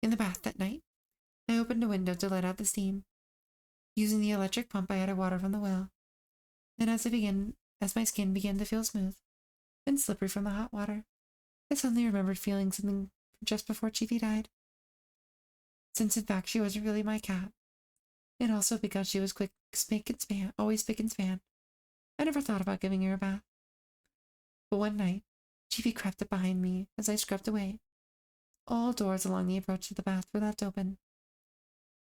In the bath that night, I opened a window to let out the steam. Using the electric pump, I added water from the well, and as my skin began to feel smooth and slippery from the hot water, I suddenly remembered feeling something just before Chiefy died. Since in fact she wasn't really my cat, and also because she was always spick and span, I never thought about giving her a bath. But one night, Chiefy crept up behind me as I scrubbed away. All doors along the approach to the bath were left open.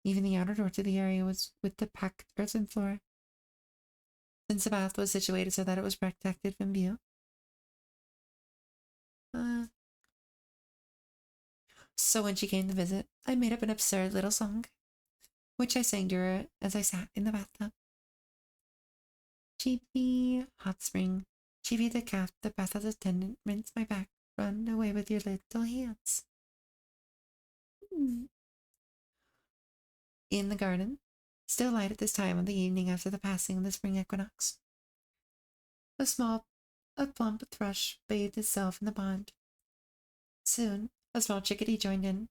Even the outer door to the area was with the packed earthen floor. Since the bath was situated so that it was protected from view. So when she came to visit, I made up an absurd little song, which I sang to her as I sat in the bathtub. Chibi, hot spring, Chibi the cat, the bathhouse attendant, rinse my back, run away with your little hands. In the garden, still light at this time of the evening after the passing of the spring equinox. A plump thrush bathed itself in the pond. Soon, a small chickadee joined in,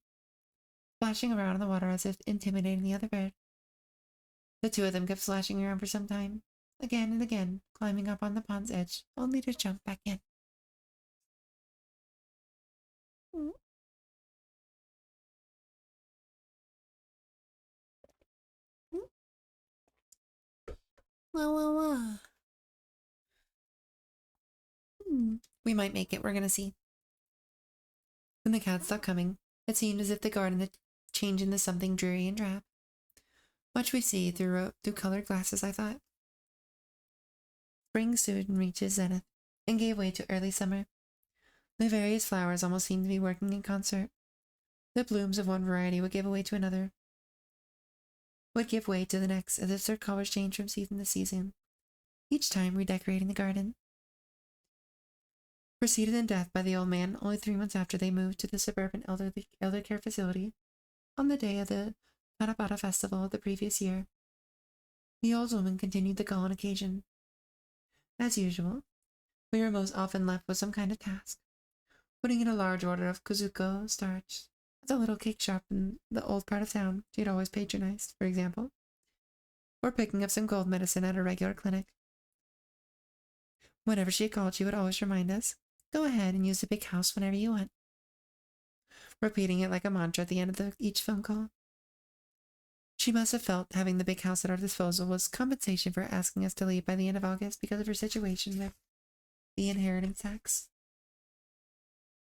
splashing around in the water as if intimidating the other bird. The two of them kept splashing around for some time, again and again, climbing up on the pond's edge, only to jump back in. Wah. We might make it, we're gonna see. When the cat stopped coming, it seemed as if the garden had changed into something dreary and drab. Much we see through colored glasses, I thought. Spring soon reached its zenith and gave way to early summer. The various flowers almost seemed to be working in concert. The blooms of one variety would give way to another, would give way to the next, as if their colors changed from season to season, each time redecorating the garden. Preceded in death by the old man only 3 months after they moved to the suburban elder care facility, on the day of the Tanabata festival of the previous year, the old woman continued the call on occasion. As usual, we were most often left with some kind of task, putting in a large order of kuzuko starch at the little cake shop in the old part of town she had always patronized, for example, or picking up some cold medicine at a regular clinic. Whenever she called, she would always remind us, "Go ahead and use the big house whenever you want," repeating it like a mantra at the end of each phone call. She must have felt having the big house at our disposal was compensation for asking us to leave by the end of August because of her situation with the inheritance tax.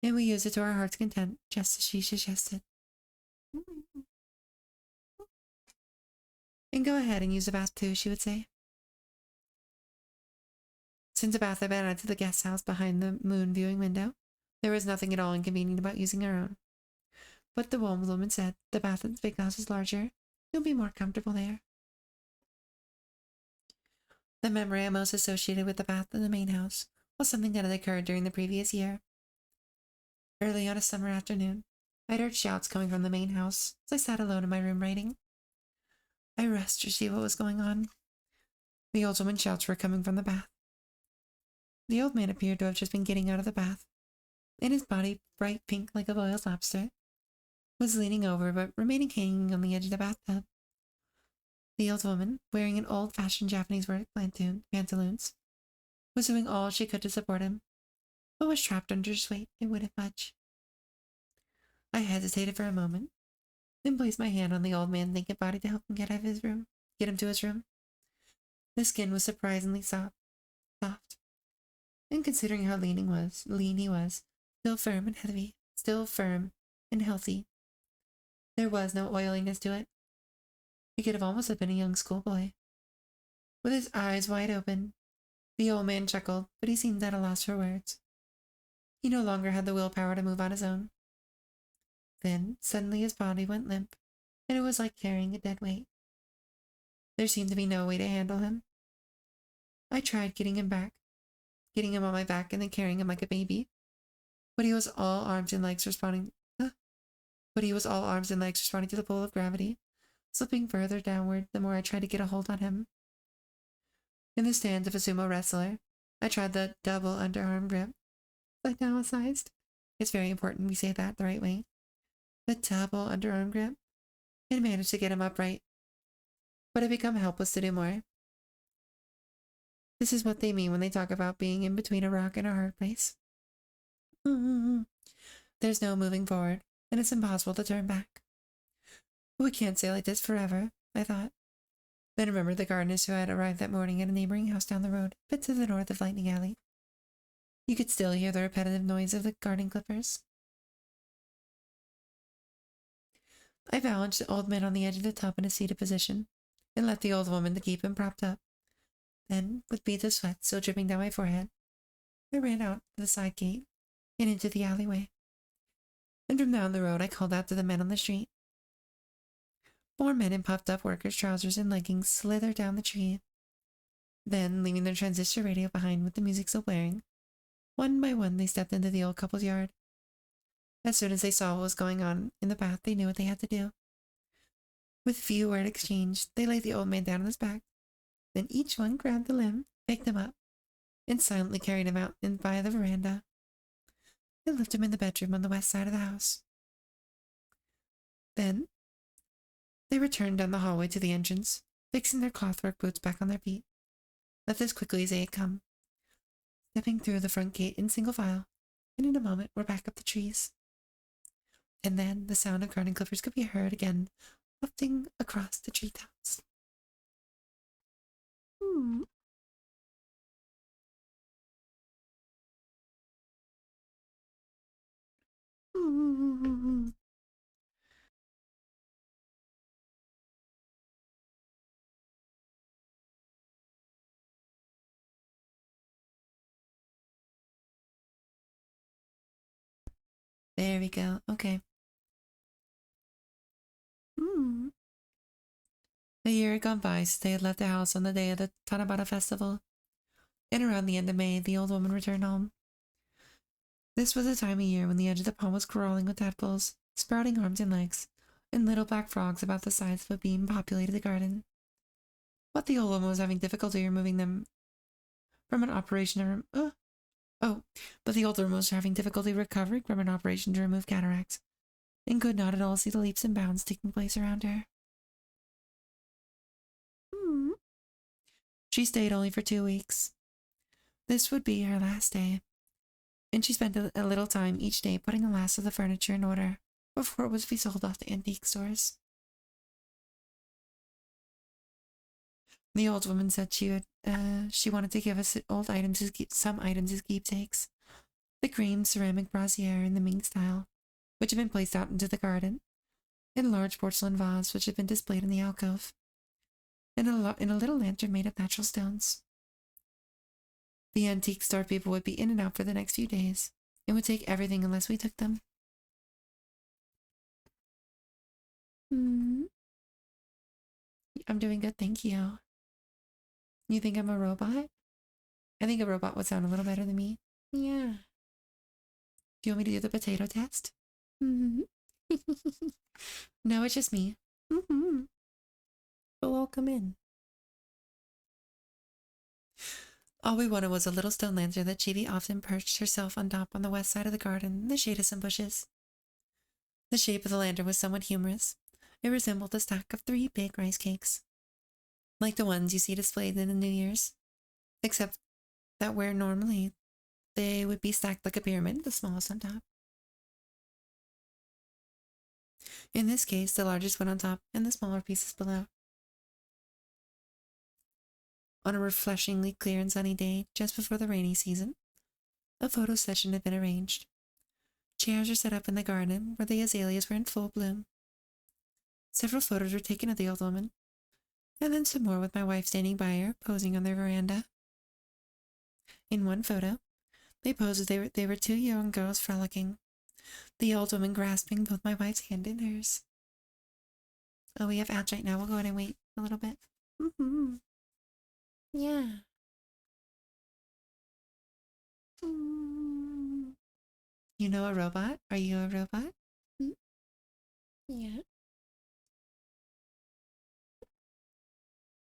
And we used it to our heart's content, just as she suggested. "And go ahead and use the bath too," she would say. Since the bath had been added to the guest house behind the moon viewing window, there was nothing at all inconvenient about using our own. But the woman said, "The bath at the big house is larger. You'll be more comfortable there." The memory I most associated with the bath in the main house was something that had occurred during the previous year. Early on a summer afternoon, I'd heard shouts coming from the main house as I sat alone in my room writing. I rushed to see what was going on. The old woman's shouts were coming from the bath. The old man appeared to have just been getting out of the bath, and his body, bright pink like a boiled lobster, was leaning over but remaining hanging on the edge of the bathtub. The old woman, wearing an old-fashioned Japanese work pantaloons, was doing all she could to support him, but was trapped under his weight and wouldn't budge. I hesitated for a moment, then placed my hand on the old man's naked body to help him get him to his room. The skin was surprisingly soft, and considering how lean he was, still firm and healthy. There was no oiliness to it. He could have almost been a young schoolboy. With his eyes wide open, the old man chuckled, but he seemed at a loss for words. He no longer had the willpower to move on his own. Then, suddenly his body went limp, and it was like carrying a dead weight. There seemed to be no way to handle him. I tried getting him on my back and then carrying him like a baby. But he was all arms and legs responding to the pull of gravity, slipping further downward the more I tried to get a hold on him. In the stance of a sumo wrestler, I tried the double underarm grip, italicized. It's very important we say that the right way. The double underarm grip, and managed to get him upright. But I become helpless to do more. This is what they mean when they talk about being in between a rock and a hard place. There's no moving forward, and it's impossible to turn back. We can't stay like this forever, I thought. Then remembered the gardeners who had arrived that morning at a neighboring house down the road, a bit to the north of Lightning Alley. You could still hear the repetitive noise of the garden clippers. I balanced the old man on the edge of the tub in a seated position, and left the old woman to keep him propped up. Then, with beads of sweat still dripping down my forehead, I ran out the side gate and into the alleyway. And from down the road I called out to the men on the street. 4 men in puffed-up workers' trousers and leggings slithered down the tree. Then, leaving their transistor radio behind with the music still blaring, one by one they stepped into the old couple's yard. As soon as they saw what was going on in the bath, they knew what they had to do. With few word exchange, they laid the old man down on his back. Then each one grabbed a limb, picked him up, and silently carried him out and by the veranda. They left him in the bedroom on the west side of the house. Then they returned down the hallway to the entrance, fixing their clothwork boots back on their feet. Left as quickly as they had come, stepping through the front gate in single file, and in a moment were back up the trees. And then the sound of garden clippers could be heard again, wafting across the treetops. There we go. Okay. Hmm. A year had gone by since they had left the house on the day of the Tanabata festival, and around the end of May, the old woman returned home. This was the time of year when the edge of the pond was crawling with tadpoles, sprouting arms and legs, and little black frogs about the size of a bean populated the garden. But the old woman was having difficulty removing them from an operation to but the old woman was having difficulty recovering from an operation to remove cataracts, and could not at all see the leaps and bounds taking place around her. Hmm. She stayed only for 2 weeks. This would be her last day, and she spent a little time each day putting the last of the furniture in order before it was to be sold off to antique stores. The old woman said she wanted to give us some items as keepsakes. The cream ceramic brazier in the Ming style, which had been placed out into the garden, and a large porcelain vase which had been displayed in the alcove, and a little lantern made of natural stones. The antique store people would be in and out for the next few days, and would take everything unless we took them. Hmm. I'm doing good, thank you. You think I'm a robot? I think a robot would sound a little better than me. Yeah. Do you want me to do the potato test? Mm-hmm. No, it's just me. Mm-hmm. But welcome in. All we wanted was a little stone lantern that Chibi often perched herself on top on the west side of the garden in the shade of some bushes. The shape of the lantern was somewhat humorous. It resembled a stack of 3 big rice cakes, like the ones you see displayed in the New Year's, except that where normally they would be stacked like a pyramid, the smallest on top. In this case, the largest went on top and the smaller pieces below. On a refreshingly clear and sunny day just before the rainy season, a photo session had been arranged. Chairs were set up in the garden where the azaleas were in full bloom. Several photos were taken of the old woman, and then some more with my wife standing by her, posing on their veranda. In one photo, they posed as they were 2 young girls frolicking, the old woman grasping both my wife's hand in hers. Oh, we have ads right now. We'll go ahead and wait a little bit. Mm-hmm. Yeah. Mm. You know a robot? Are you a robot? Mm. Yeah.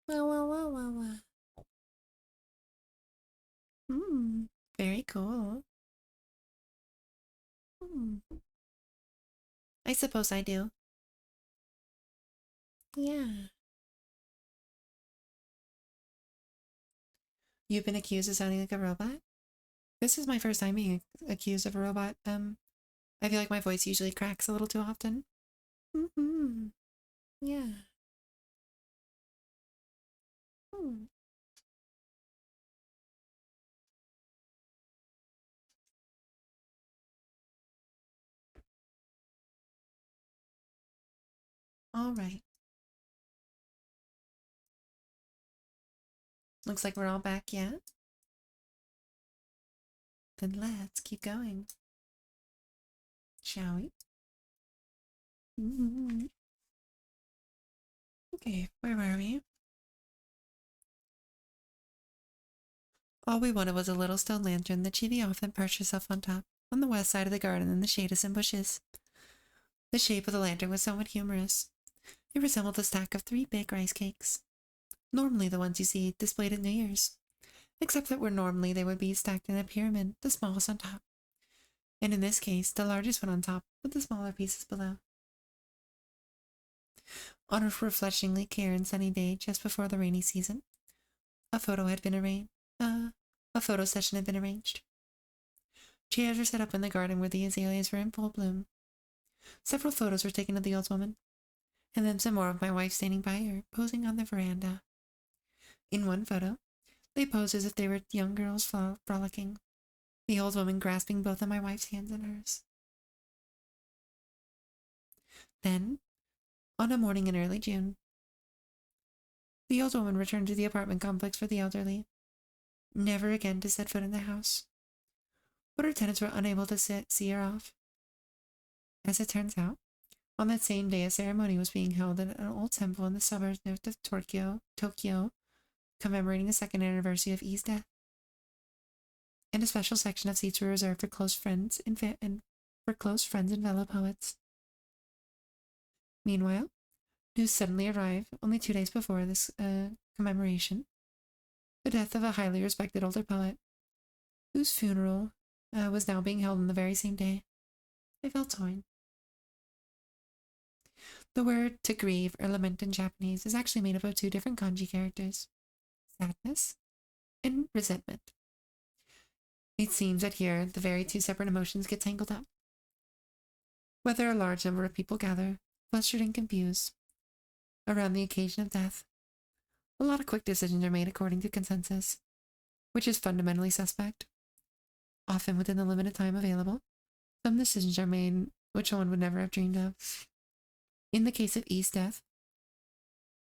Wow, wow, wow, wow, wow. Hmm. Very cool. Hmm. I suppose I do. Yeah. You've been accused of sounding like a robot? This is my first time being accused of a robot. I feel like my voice usually cracks a little too often. Mm-hmm. Yeah. Hmm. All right. Looks like we're all back, yeah? Then let's keep going. Shall we? Mm-hmm. Okay, where were we? All we wanted was a little stone lantern that Chibi often perched herself on top, on the west side of the garden in the shade of some bushes. The shape of the lantern was somewhat humorous. It resembled a stack of 3 big rice cakes, normally the ones you see displayed at New Year's, except that where normally they would be stacked in a pyramid, the smallest on top, and in this case, the largest one on top, with the smaller pieces below. On a refreshingly clear and sunny day just before the rainy season, a photo had been arranged. A photo session had been arranged. Chairs were set up in the garden where the azaleas were in full bloom. Several photos were taken of the old woman, and then some more of my wife standing by her, posing on the veranda. In one photo, they posed as if they were young girls frolicking, the old woman grasping both of my wife's hands in hers. Then, on a morning in early June, the old woman returned to the apartment complex for the elderly, never again to set foot in the house. But her tenants were unable to see her off. As it turns out, on that same day, a ceremony was being held at an old temple in the suburbs north of Tokyo, commemorating the second anniversary of E's death. And a special section of seats were reserved for close friends and fellow poets. Meanwhile, news suddenly arrived only 2 days before this commemoration: the death of a highly respected older poet, whose funeral was now being held on the very same day. I felt torn. The word to grieve or lament in Japanese is actually made up of two different kanji characters: sadness and resentment. It seems that here the very two separate emotions get tangled up. Whether a large number of people gather, flustered and confused, around the occasion of death, a lot of quick decisions are made according to consensus, which is fundamentally suspect. Often within the limited time available, some decisions are made which one would never have dreamed of. In the case of E's death,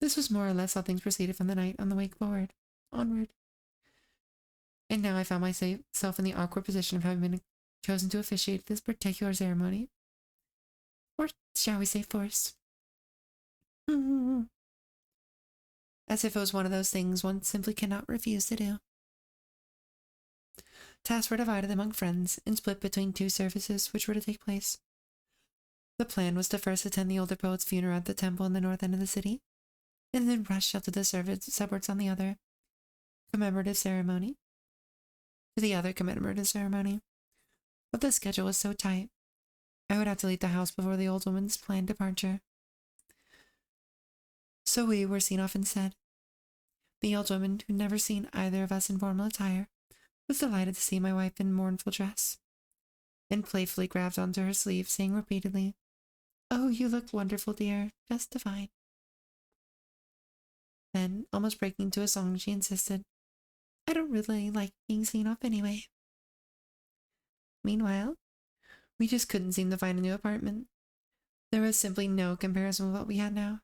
this was more or less how things proceeded from the night on the wake onward. And now I found myself in the awkward position of having been chosen to officiate this particular ceremony. Or shall we say forced? As if it was one of those things one simply cannot refuse to do. Tasks were divided among friends and split between two services which were to take place. The plan was to first attend the older poet's funeral at the temple in the north end of the city, and then rush out to the suburbs on the other commemorative ceremony. But the schedule was so tight, I would have to leave the house before the old woman's planned departure. So we were seen off instead. The old woman, who'd never seen either of us in formal attire, was delighted to see my wife in mournful dress, and playfully grabbed onto her sleeve, saying repeatedly, "Oh, you look wonderful, dear, just divine." Then, almost breaking into a song, she insisted, "I don't really like being seen off anyway." Meanwhile, we just couldn't seem to find a new apartment. There was simply no comparison with what we had now.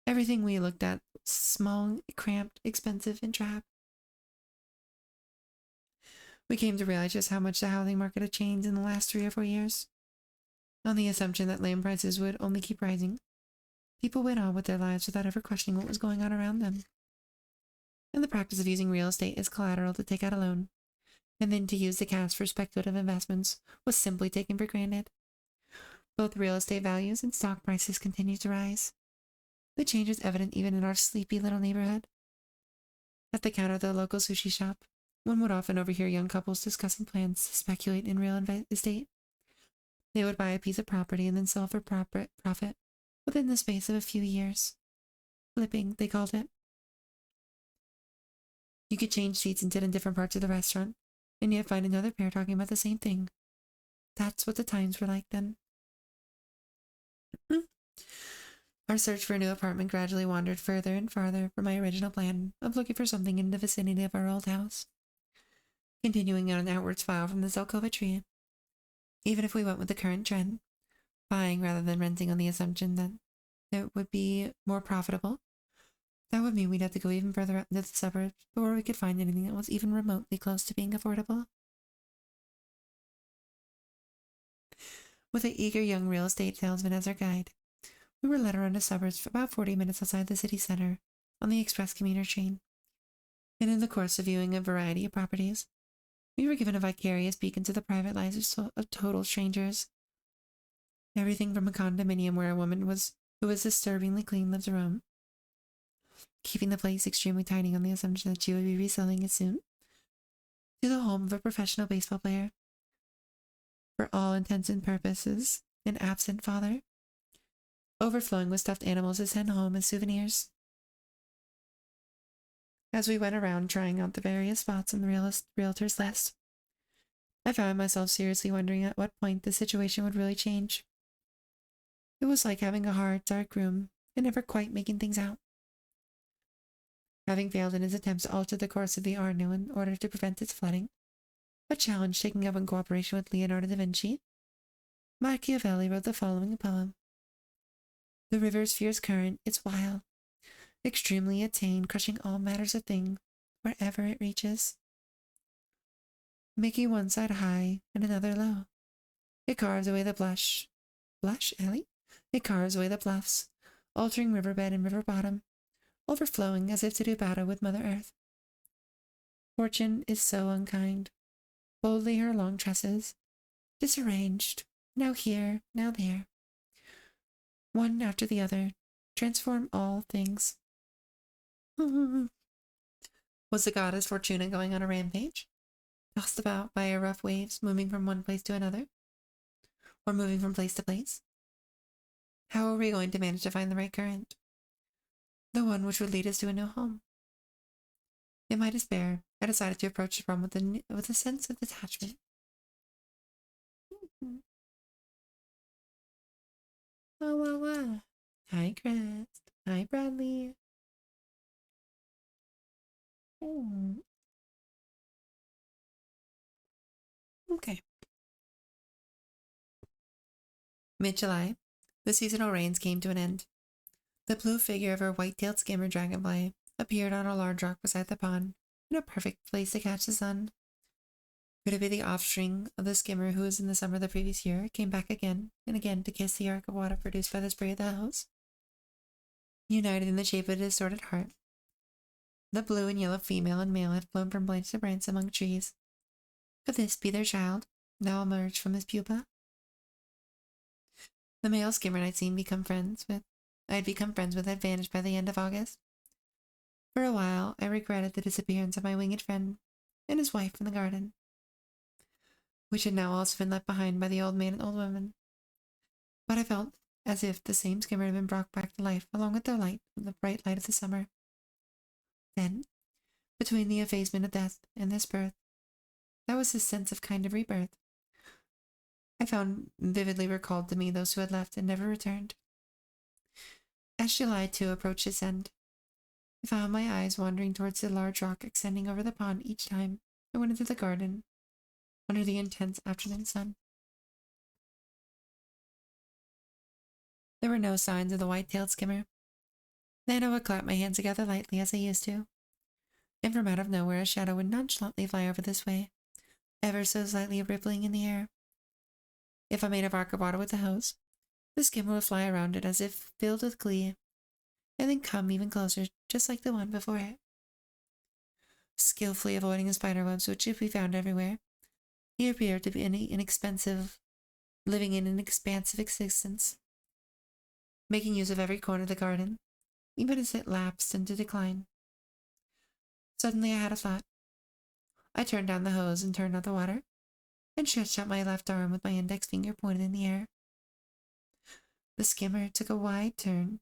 Everything we looked at was small, cramped, expensive, and drab. We came to realize just how much the housing market had changed in the last 3 or 4 years. On the assumption that land prices would only keep rising, people went on with their lives without ever questioning what was going on around them. And the practice of using real estate as collateral to take out a loan, and then to use the cash for speculative investments, was simply taken for granted. Both real estate values and stock prices continued to rise. The change was evident even in our sleepy little neighborhood. At the counter of the local sushi shop, one would often overhear young couples discussing plans to speculate in real estate. They would buy a piece of property and then sell for profit within the space of a few years. Flipping, they called it. You could change seats and sit in different parts of the restaurant, and yet find another pair talking about the same thing. That's what the times were like then. Our search for a new apartment gradually wandered further and farther from my original plan of looking for something in the vicinity of our old house, continuing on an outward spiral from the Zelkova tree. Even if we went with the current trend, buying rather than renting on the assumption that it would be more profitable, that would mean we'd have to go even further out into the suburbs before we could find anything that was even remotely close to being affordable. With an eager young real estate salesman as our guide, we were led around the suburbs for about 40 minutes outside the city center on the express commuter train. And in the course of viewing a variety of properties, we were given a vicarious peek into the private lives of total strangers. Everything from a condominium where a woman who was disturbingly clean lived her own, keeping the place extremely tidy on the assumption that she would be reselling it soon, to the home of a professional baseball player, for all intents and purposes, an absent father, overflowing with stuffed animals to send home as souvenirs. As we went around trying out the various spots on the realtor's list, I found myself seriously wondering at what point the situation would really change. It was like having a hard, dark room and never quite making things out. Having failed in his attempts to alter the course of the Arno in order to prevent its flooding, a challenge taken up in cooperation with Leonardo da Vinci, Machiavelli wrote the following poem. The river's fierce current, it's wild, extremely attained, crushing all matters of thing, wherever it reaches. Making one side high and another low, it carves away the blush Blush, Ellie? It carves away the bluffs, altering riverbed and river bottom, overflowing as if to do battle with Mother Earth. Fortune is so unkind. Boldly her long tresses, disarranged, now here, now there, one after the other, transform all things. Was the goddess Fortuna going on a rampage? Tossed about by her rough waves, moving from one place to another? Or moving from place to place? How are we going to manage to find the right current? The one which would lead us to a new home. In my despair, I decided to approach the problem with a sense of detachment. Oh. Hi, Crest. Hi, Bradley. Okay. Mid-July, the seasonal rains came to an end. The blue figure of our white-tailed skimmer dragonfly appeared on a large rock beside the pond, in a perfect place to catch the sun. Could it be the offspring of the skimmer who, in the summer of the previous year, came back again and again to kiss the arc of water produced by the spray of the hose? United in the shape of a distorted heart, the blue and yellow female and male had flown from branch to branch among trees. Could this be their child, now emerged from his pupa? The male skimmer I had become friends with had vanished by the end of August. For a while, I regretted the disappearance of my winged friend and his wife from the garden, which had now also been left behind by the old man and old woman. But I felt as if the same skimmer had been brought back to life along with the bright light of the summer. Then, between the effacement of death and this birth, that was his sense of kind of rebirth. I found vividly recalled to me those who had left and never returned. As July too approached its end, I found my eyes wandering towards the large rock extending over the pond each time I went into the garden under the intense afternoon sun. There were no signs of the white-tailed skimmer. Then I would clap my hands together lightly as I used to, and from out of nowhere a shadow would nonchalantly fly over this way, ever so slightly rippling in the air. If I made a arc of water with the hose, the skimmer would fly around it as if filled with glee, and then come even closer, just like the one before it. Skillfully avoiding the spider webs which could be found everywhere, he appeared to be living in an expansive existence, making use of every corner of the garden, even as it lapsed into decline. Suddenly I had a thought. I turned down the hose and turned out the water, and stretched out my left arm with my index finger pointed in the air. The skimmer took a wide turn,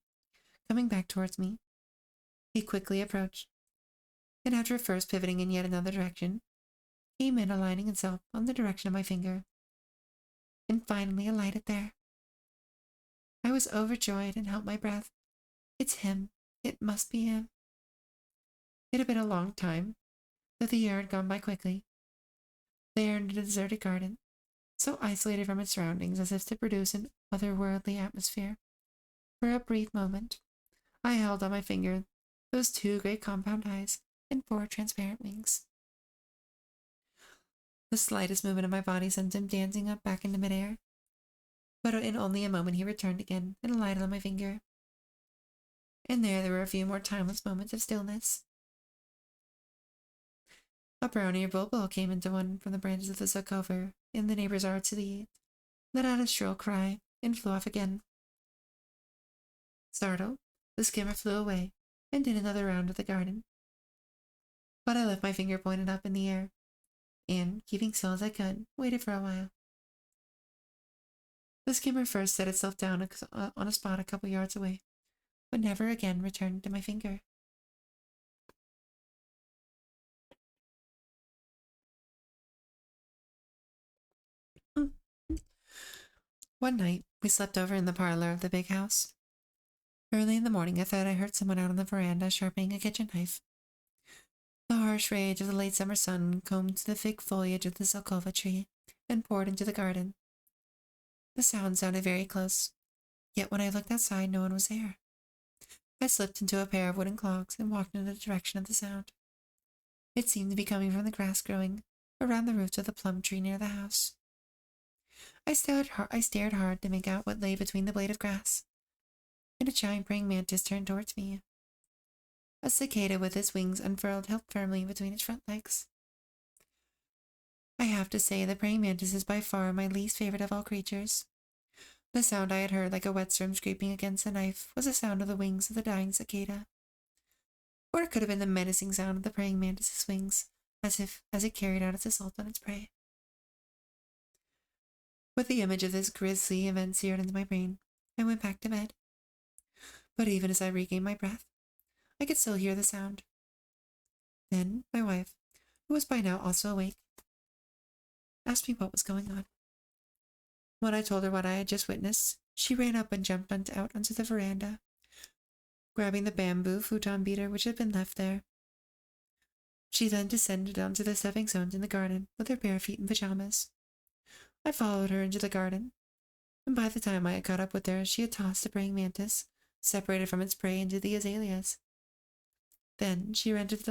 coming back towards me. He quickly approached, and after first pivoting in yet another direction, came in aligning himself on the direction of my finger, and finally alighted there. I was overjoyed and held my breath. It's him. It must be him. It had been a long time, though the year had gone by quickly. There in the deserted garden, so isolated from its surroundings as if to produce an otherworldly atmosphere. For a brief moment, I held on my finger those two great compound eyes and four transparent wings. The slightest movement of my body sent him dancing up back into midair, but in only a moment he returned again and alighted on my finger. And there were a few more timeless moments of stillness. A brown-eared bulbul came into one from the branches of the silkover in the neighbor's yard to the east, let out a shrill cry, and flew off again. Startled, the skimmer flew away and did another round of the garden. But I left my finger pointed up in the air, and, keeping still as I could, waited for a while. The skimmer first set itself down on a spot a couple yards away, but never again returned to my finger. One night, we slept over in the parlor of the big house. Early in the morning, I thought I heard someone out on the veranda sharpening a kitchen knife. The harsh rays of the late summer sun combed the thick foliage of the Zelkova tree and poured into the garden. The sound sounded very close, yet when I looked outside, no one was there. I slipped into a pair of wooden clogs and walked in the direction of the sound. It seemed to be coming from the grass growing around the roots of the plum tree near the house. I stared hard to make out what lay between the blade of grass, and a giant praying mantis turned towards me. A cicada with its wings unfurled held firmly between its front legs. I have to say the praying mantis is by far my least favorite of all creatures. The sound I had heard like a whetstone scraping against a knife was the sound of the wings of the dying cicada. Or it could have been the menacing sound of the praying mantis's wings, as it carried out its assault on its prey. With the image of this grisly event seared into my brain, I went back to bed. But even as I regained my breath, I could still hear the sound. Then my wife, who was by now also awake, asked me what was going on. When I told her what I had just witnessed, she ran up and jumped out onto the veranda, grabbing the bamboo futon beater which had been left there. She then descended onto the stepping stones in the garden with her bare feet in pajamas. I followed her into the garden, and by the time I had caught up with her, she had tossed the praying mantis, separated from its prey, into the azaleas. Then she rested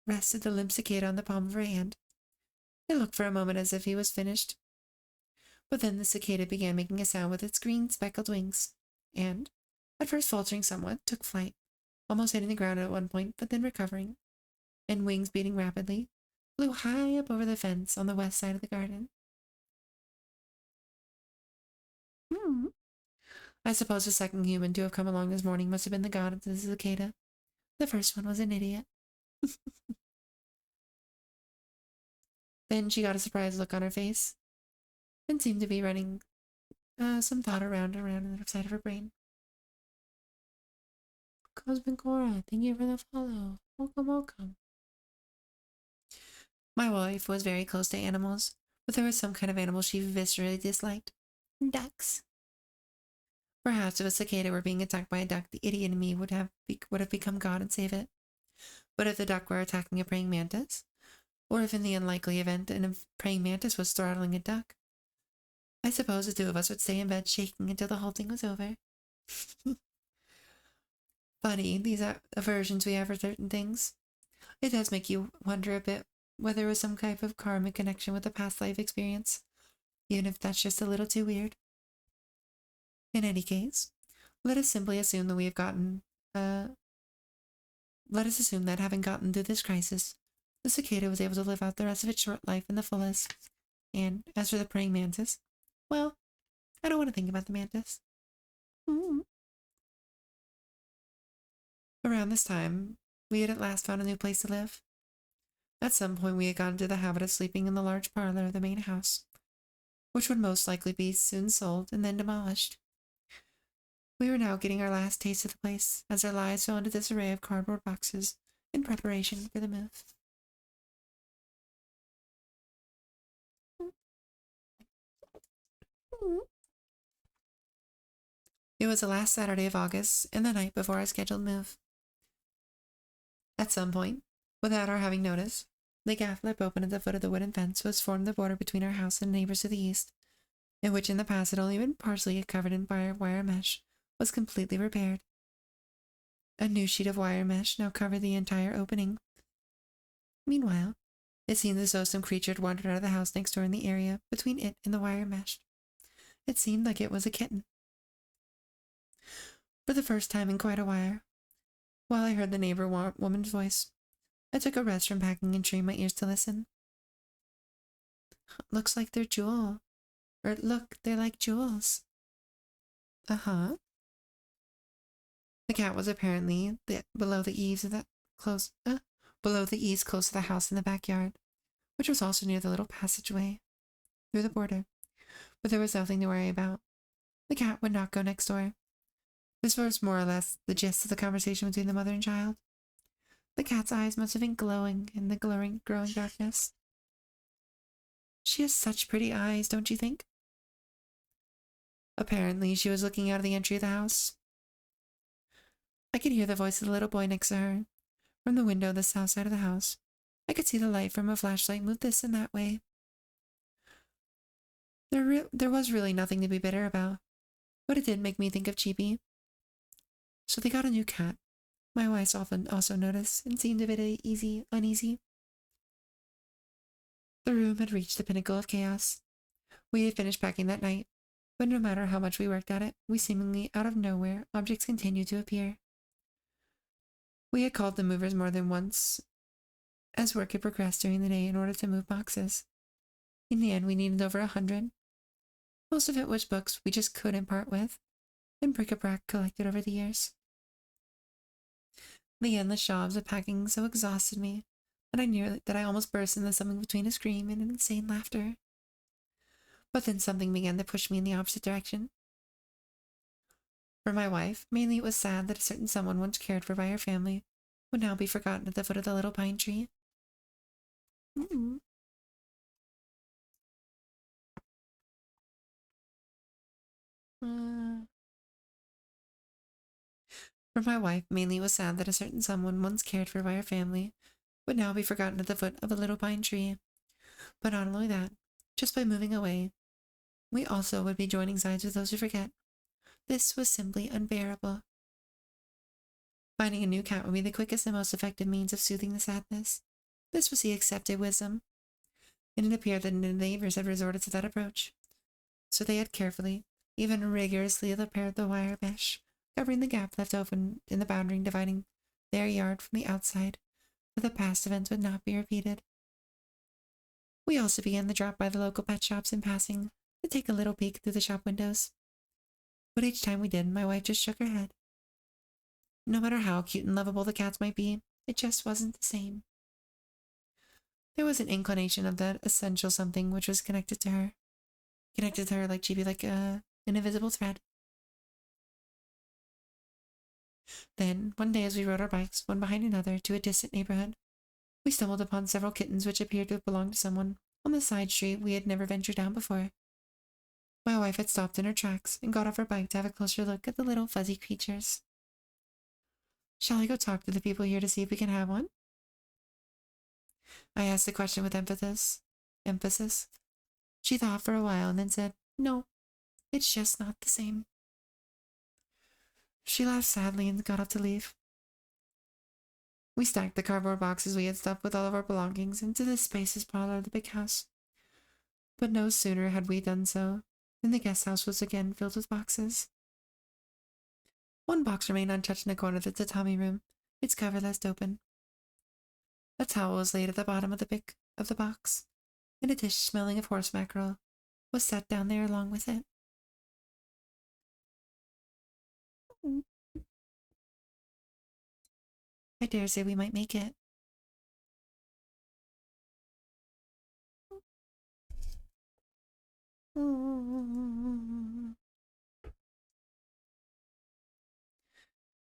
the limp cicada on the palm of her hand. It looked for a moment as if he was finished, but then the cicada began making a sound with its green speckled wings, and, at first faltering somewhat, took flight, almost hitting the ground at one point, but then recovering, and wings beating rapidly, flew high up over the fence on the west side of the garden. I suppose the second human to have come along this morning must have been the god of the cicada. The first one was an idiot. Then she got a surprised look on her face, and seemed to be running some thought around on the side of her brain. Cosmic Cora, thank you for the follow. Welcome. My wife was very close to animals, but there was some kind of animal she viscerally disliked. Ducks. Perhaps if a cicada were being attacked by a duck, the idiot in me would have become God and save it. But if the duck were attacking a praying mantis, or if in the unlikely event a praying mantis was throttling a duck, I suppose the two of us would stay in bed shaking until the whole thing was over. Funny, these aversions we have for certain things. It does make you wonder a bit whether there was some type of karmic connection with a past life experience, even if that's just a little too weird. In any case, let us simply assume that having gotten through this crisis, the cicada was able to live out the rest of its short life in the fullest. And as for the praying mantis, well, I don't want to think about the mantis. Around this time, we had at last found a new place to live. At some point, we had got into the habit of sleeping in the large parlor of the main house, which would most likely be soon sold and then demolished. We were now getting our last taste of the place, as our lives fell into this array of cardboard boxes in preparation for the move. It was the last Saturday of August, and the night before our scheduled move. At some point, without our having noticed, the gap lip open at the foot of the wooden fence was formed the border between our house and neighbors to the east, and which in the past had only been partially covered in wire mesh, was completely repaired. A new sheet of wire mesh now covered the entire opening. Meanwhile, it seemed as though some creature had wandered out of the house next door in the area between it and the wire mesh. It seemed like it was a kitten. For the first time in quite a while I heard the neighbor woman's voice, I took a rest from packing and trained my ears to listen. Looks like they're they're like jewels. Uh-huh. The cat was apparently below the eaves close to the house in the backyard, which was also near the little passageway through the border. But there was nothing to worry about. The cat would not go next door. This was more or less the gist of the conversation between the mother and child. The cat's eyes must have been glowing in the growing darkness. She has such pretty eyes, don't you think? Apparently, she was looking out of the entry of the house. I could hear the voice of the little boy next to her. From the window of the south side of the house, I could see the light from a flashlight move this and that way. There was really nothing to be bitter about, but it did make me think of Chibi. So they got a new cat. My wife often also noticed and seemed a bit uneasy. The room had reached the pinnacle of chaos. We had finished packing that night, but no matter how much we worked at it, we seemingly out of nowhere, objects continued to appear. We had called the movers more than once as work had progressed during the day in order to move boxes. In the end, we needed over 100. Most of it was books we just couldn't part with, and bric-a-brac collected over the years. The endless jobs of packing so exhausted me that I almost burst into something between a scream and an insane laughter. But then something began to push me in the opposite direction. For my wife, mainly it was sad that a certain someone once cared for by her family would now be forgotten at the foot of the little pine tree. Mm-mm. For my wife, mainly it was sad that a certain someone once cared for by her family would now be forgotten at the foot of a little pine tree. But not only that, just by moving away, we also would be joining sides with those who forget. This was simply unbearable. Finding a new cat would be the quickest and most effective means of soothing the sadness. This was the accepted wisdom, and it appeared that the neighbors had resorted to that approach. So they had carefully, even rigorously, repaired the wire mesh, covering the gap left open in the boundary dividing their yard from the outside, so that past events would not be repeated. We also began to drop by the local pet shops in passing, to take a little peek through the shop windows. But each time we did, my wife just shook her head. No matter how cute and lovable the cats might be, it just wasn't the same. There was an inclination of that essential something which was connected to her. Connected to her like she'd be like an invisible thread. Then, one day as we rode our bikes, one behind another, to a distant neighborhood, we stumbled upon several kittens which appeared to have belonged to someone on the side street we had never ventured down before. My wife had stopped in her tracks and got off her bike to have a closer look at the little fuzzy creatures. Shall I go talk to the people here to see if we can have one? I asked the question with emphasis. She thought for a while and then said, "No, it's just not the same." She laughed sadly and got up to leave. We stacked the cardboard boxes we had stuffed with all of our belongings into the spacious parlor of the big house. But no sooner had we done so than the guest house was again filled with boxes. One box remained untouched in a corner of the tatami room, its cover left open. A towel was laid at the bottom of the box, and a dish smelling of horse mackerel was set down there along with it. I dare say we might make it.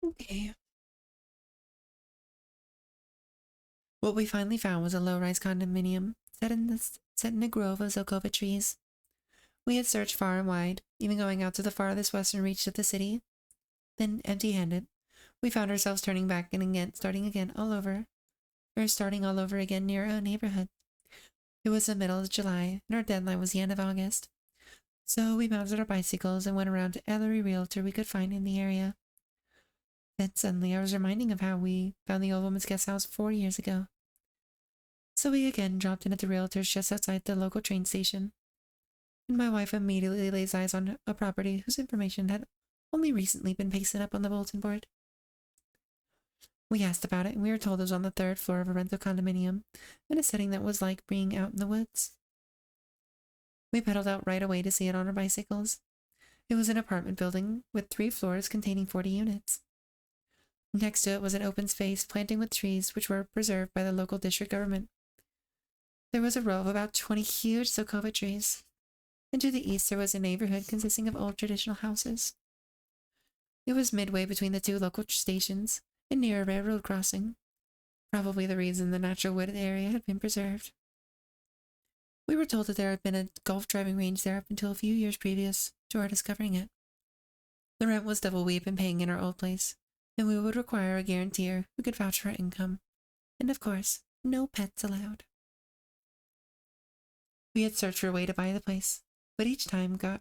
Okay. What we finally found was a low-rise condominium set in a grove of Zelkova trees. We had searched far and wide, even going out to the farthest western reach of the city. Then, empty-handed, we found ourselves turning back and again, starting all over again near our own neighborhood. It was the middle of July, and our deadline was the end of August. So we mounted our bicycles and went around to every realtor we could find in the area. Then suddenly I was reminded of how we found the old woman's guest house 4 years ago. So we again dropped in at the realtor's just outside the local train station, and my wife immediately lays eyes on a property whose information had only recently been pasted up on the bulletin board. We asked about it, and we were told it was on the 3rd floor of a rental condominium, in a setting that was like being out in the woods. We pedaled out right away to see it on our bicycles. It was an apartment building with 3 floors containing 40 units. Next to it was an open space planting with trees which were preserved by the local district government. There was a row of about 20 huge Zelkova trees, and to the east there was a neighborhood consisting of old traditional houses. It was midway between the 2 local stations and near a railroad crossing, probably the reason the natural wooded area had been preserved. We were told that there had been a golf driving range there up until a few years previous to our discovering it. The rent was double we had been paying in our old place, and we would require a guarantor who could vouch for our income, and of course, no pets allowed. We had searched for a way to buy the place, but each time got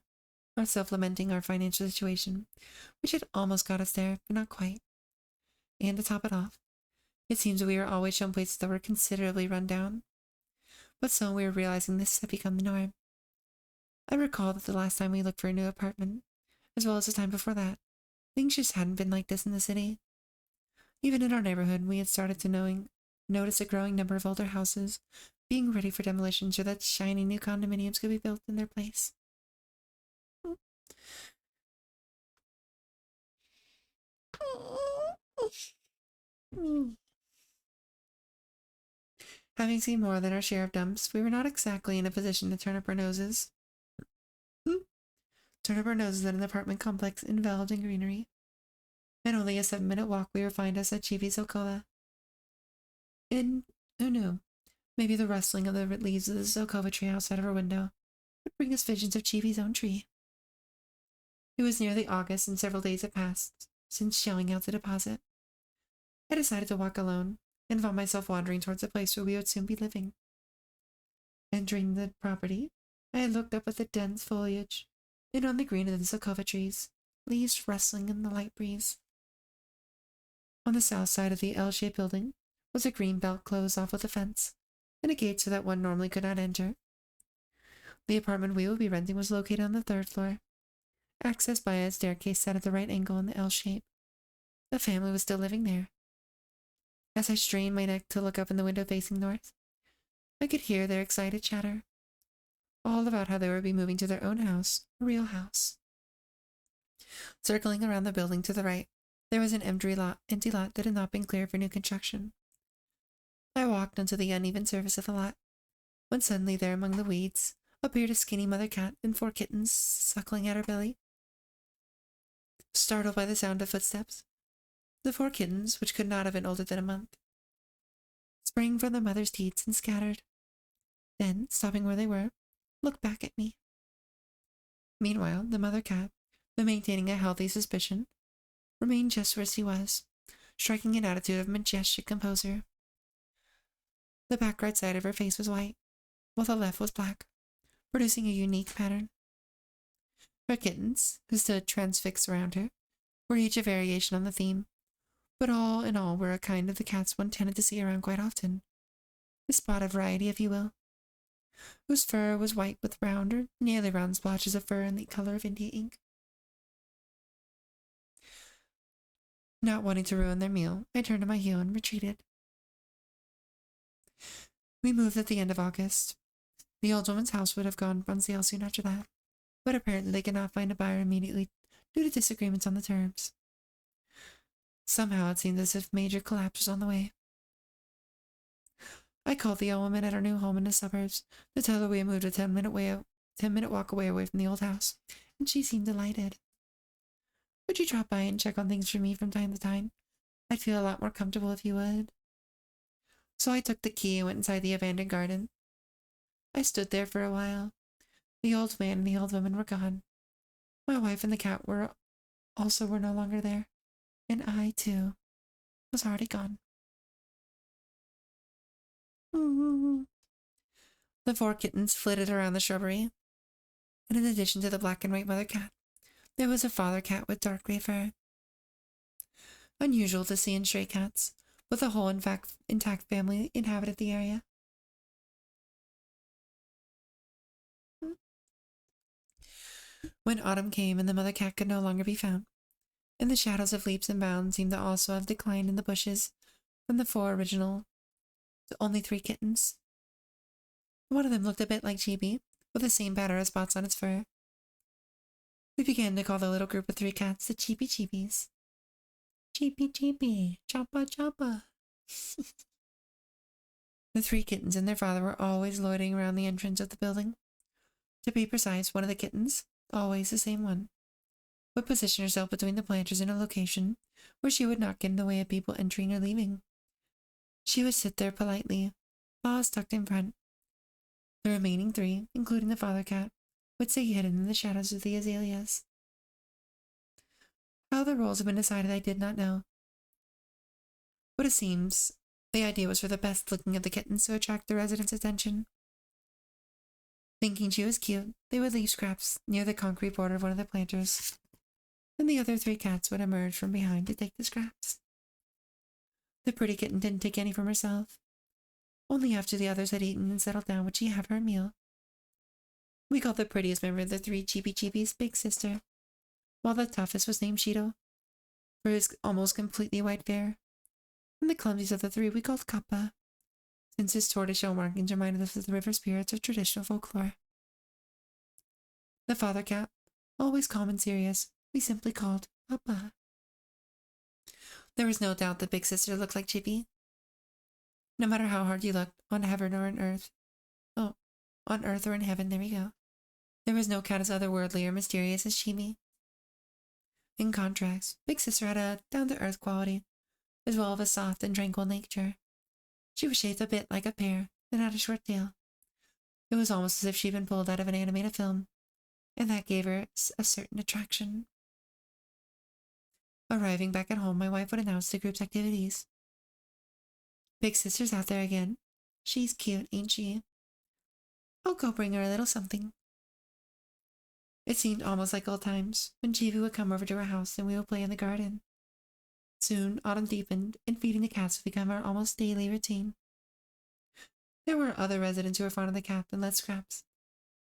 ourselves lamenting our financial situation, which had almost got us there, but not quite. And to top it off, it seems we were always shown places that were considerably run down. But soon we were realizing this had become the norm. I recall that the last time we looked for a new apartment, as well as the time before that, things just hadn't been like this in the city. Even in our neighborhood, we had started to notice a growing number of older houses being ready for demolition so that shiny new condominiums could be built in their place. Having seen more than our share of dumps, we were not exactly in a position to turn up our noses. Turn up our noses at an apartment complex enveloped in greenery. And only a 7-minute walk we would find us at Chibi's Okova. And who knew? Maybe the rustling of the leaves of the Okova tree outside of our window would bring us visions of Chibi's own tree. It was nearly August, and several days had passed since shelling out the deposit. I decided to walk alone, and found myself wandering towards the place where we would soon be living. Entering the property, I had looked up at the dense foliage, and on the green of the Sokova trees, leaves rustling in the light breeze. On the south side of the L-shaped building was a green belt closed off with a fence, and a gate so that one normally could not enter. The apartment we would be renting was located on the 3rd floor, accessed by a staircase set at the right angle in the L shape. The family was still living there. As I strained my neck to look up in the window facing north, I could hear their excited chatter, all about how they would be moving to their own house, a real house. Circling around the building to the right, there was an empty lot that had not been cleared for new construction. I walked onto the uneven surface of the lot, when suddenly there among the weeds appeared a skinny mother cat and 4 kittens suckling at her belly. Startled by the sound of footsteps, the 4 kittens, which could not have been older than a month, sprang from their mother's teats and scattered. Then, stopping where they were, looked back at me. Meanwhile, the mother cat, though maintaining a healthy suspicion, remained just where she was, striking an attitude of majestic composure. The back right side of her face was white, while the left was black, producing a unique pattern. Her kittens, who stood transfixed around her, were each a variation on the theme, but all in all were a kind of the cats one tended to see around quite often. A spotted variety, if you will, whose fur was white with round or nearly round splotches of fur in the color of India ink. Not wanting to ruin their meal, I turned on my heel and retreated. We moved at the end of August. The old woman's house would have gone on sale soon after that, but apparently they could not find a buyer immediately due to disagreements on the terms. Somehow it seemed as if major collapse was on the way. I called the old woman at our new home in the suburbs to tell her we had moved a 10-minute walk away from the old house, and she seemed delighted. Would you drop by and check on things for me from time to time? I'd feel a lot more comfortable if you would. So I took the key and went inside the abandoned garden. I stood there for a while. The old man and the old woman were gone. My wife and the cat were no longer there, and I, too, was already gone. The 4 kittens flitted around the shrubbery, and in addition to the black and white mother cat, there was a father cat with dark gray fur. Unusual to see in stray cats, but the whole intact family inhabited the area. When autumn came and the mother cat could no longer be found, and the shadows of leaps and bounds seemed to also have declined in the bushes from the 4 original to only 3 kittens. One of them looked a bit like Chibi, with the same pattern of spots on its fur. We began to call the little group of 3 cats the Cheepy Cheepies. Cheepy Cheepy, Choppa Choppa. The 3 kittens and their father were always loitering around the entrance of the building. To be precise, one of the kittens, always the same one, would position herself between the planters in a location where she would not get in the way of people entering or leaving. She would sit there politely, paws tucked in front. The remaining 3, including the father cat, would stay hidden in the shadows of the azaleas. How the roles had been decided I did not know, but it seems the idea was for the best looking of the kittens to attract the residents' attention. Thinking she was cute, they would leave scraps near the concrete border of one of the planters, and the other 3 cats would emerge from behind to take the scraps. The pretty kitten didn't take any from herself. Only after the others had eaten and settled down would she have her meal. We called the prettiest member of the three Cheepy Cheepies Big Sister, while the toughest was named Cheeto, for his almost completely white hair. And the clumsiest of the three we called Kappa, since his tortoiseshell markings reminded us of the river spirits of traditional folklore. The father cat, always calm and serious, we simply called Papa. There was no doubt that Big Sister looked like Chippy. No matter how hard you looked, on heaven or on earth. Oh, on earth or in heaven, there we go. There was no cat as otherworldly or mysterious as Chibi. In contrast, Big Sister had a down-to-earth quality, as well as a soft and tranquil nature. She was shaped a bit like a pear, and had a short tail. It was almost as if she'd been pulled out of an animated film, and that gave her a certain attraction. Arriving back at home, my wife would announce the group's activities. Big Sister's out there again. She's cute, ain't she? I'll go bring her a little something. It seemed almost like old times, when Chibi would come over to our house and we would play in the garden. Soon, autumn deepened, and feeding the cats would become our almost daily routine. There were other residents who were fond of the cat and loved scraps,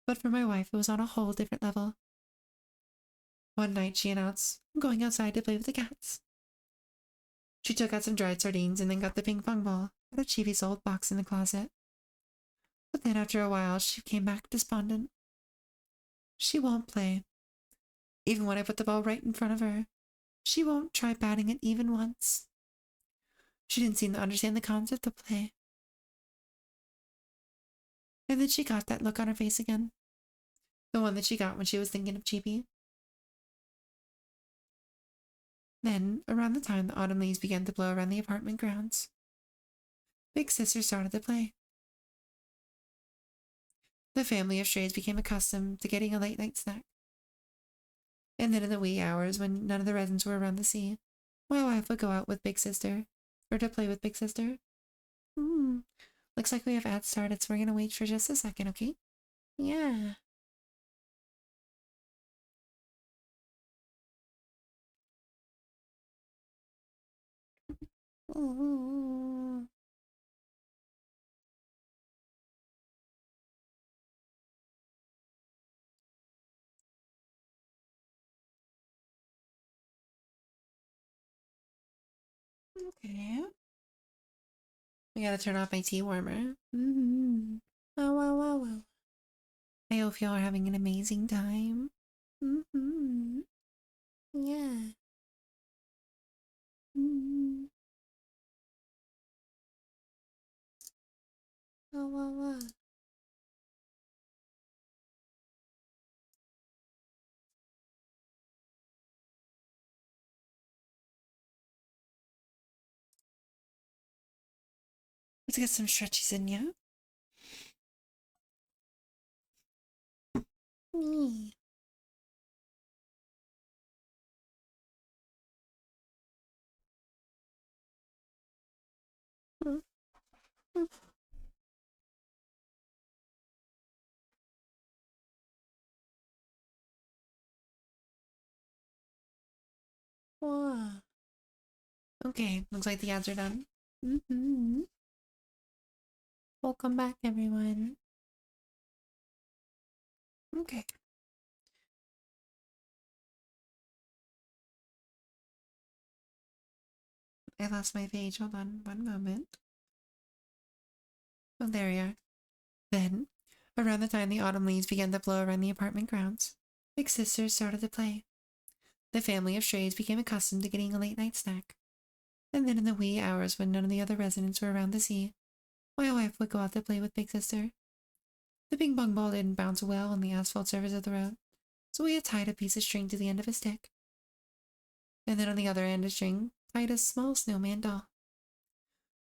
but for my wife it was on a whole different level. One night she announced, I'm going outside to play with the cats. She took out some dried sardines and then got the ping pong ball out of Chibi's old box in the closet. But then after a while she came back despondent. She won't play. Even when I put the ball right in front of her, she won't try batting it even once. She didn't seem to understand the concept of play. And then she got that look on her face again. The one that she got when she was thinking of Chibi. Then, around the time the autumn leaves began to blow around the apartment grounds, Big Sister started to play. The family of strays became accustomed to getting a late-night snack. And then in the wee hours, when none of the residents were around the sea, my wife would go out with Big Sister, or to play with Big Sister. Looks like we have ads started, so we're gonna wait for just a second, okay? Yeah. Ooh. Okay. We gotta turn off my tea warmer. Wow, wow, wow, wow. I hope y'all are having an amazing time. Yeah. Wow, wow, wow. Let's get some stretchies in ya. Me. Wow. Okay, looks like the ads are done. Welcome back, everyone. Okay. I lost my page. Hold on one moment. Oh, there we are. Then, around the time the autumn leaves began to blow around the apartment grounds, Big Sister started to play. The family of strays became accustomed to getting a late-night snack. And then in the wee hours when none of the other residents were around the sea, my wife would go out to play with Big Sister. The ping pong ball didn't bounce well on the asphalt surface of the road, so we had tied a piece of string to the end of a stick. And then on the other end of the string, tied a small snowman doll.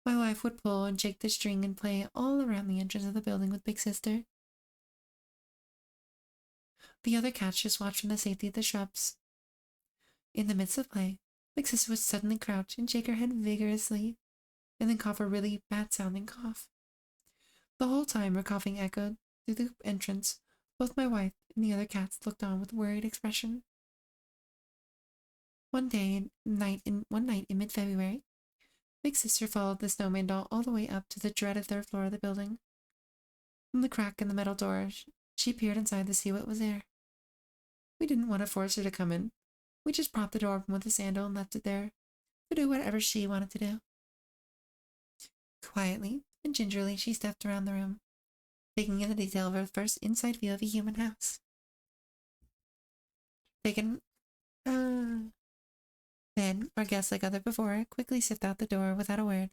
My wife would pull and shake the string and play all around the entrance of the building with Big Sister. The other cats just watched from the safety of the shrubs. In the midst of play, Big Sister would suddenly crouch and shake her head vigorously, and then cough a really bad-sounding cough. The whole time her coughing echoed through the entrance, both my wife and the other cats looked on with worried expression. One night in mid-February, Big Sister followed the snowman doll all the way up to the dreaded third floor of the building. From the crack in the metal door, She peered inside to see what was there. We didn't want to force her to come in. We just propped the door open with a sandal and left it there to do whatever she wanted to do. Quietly and gingerly, she stepped around the room, taking in the detail of her first inside view of a human house. Then, our guest, like other before her, quickly slipped out the door without a word,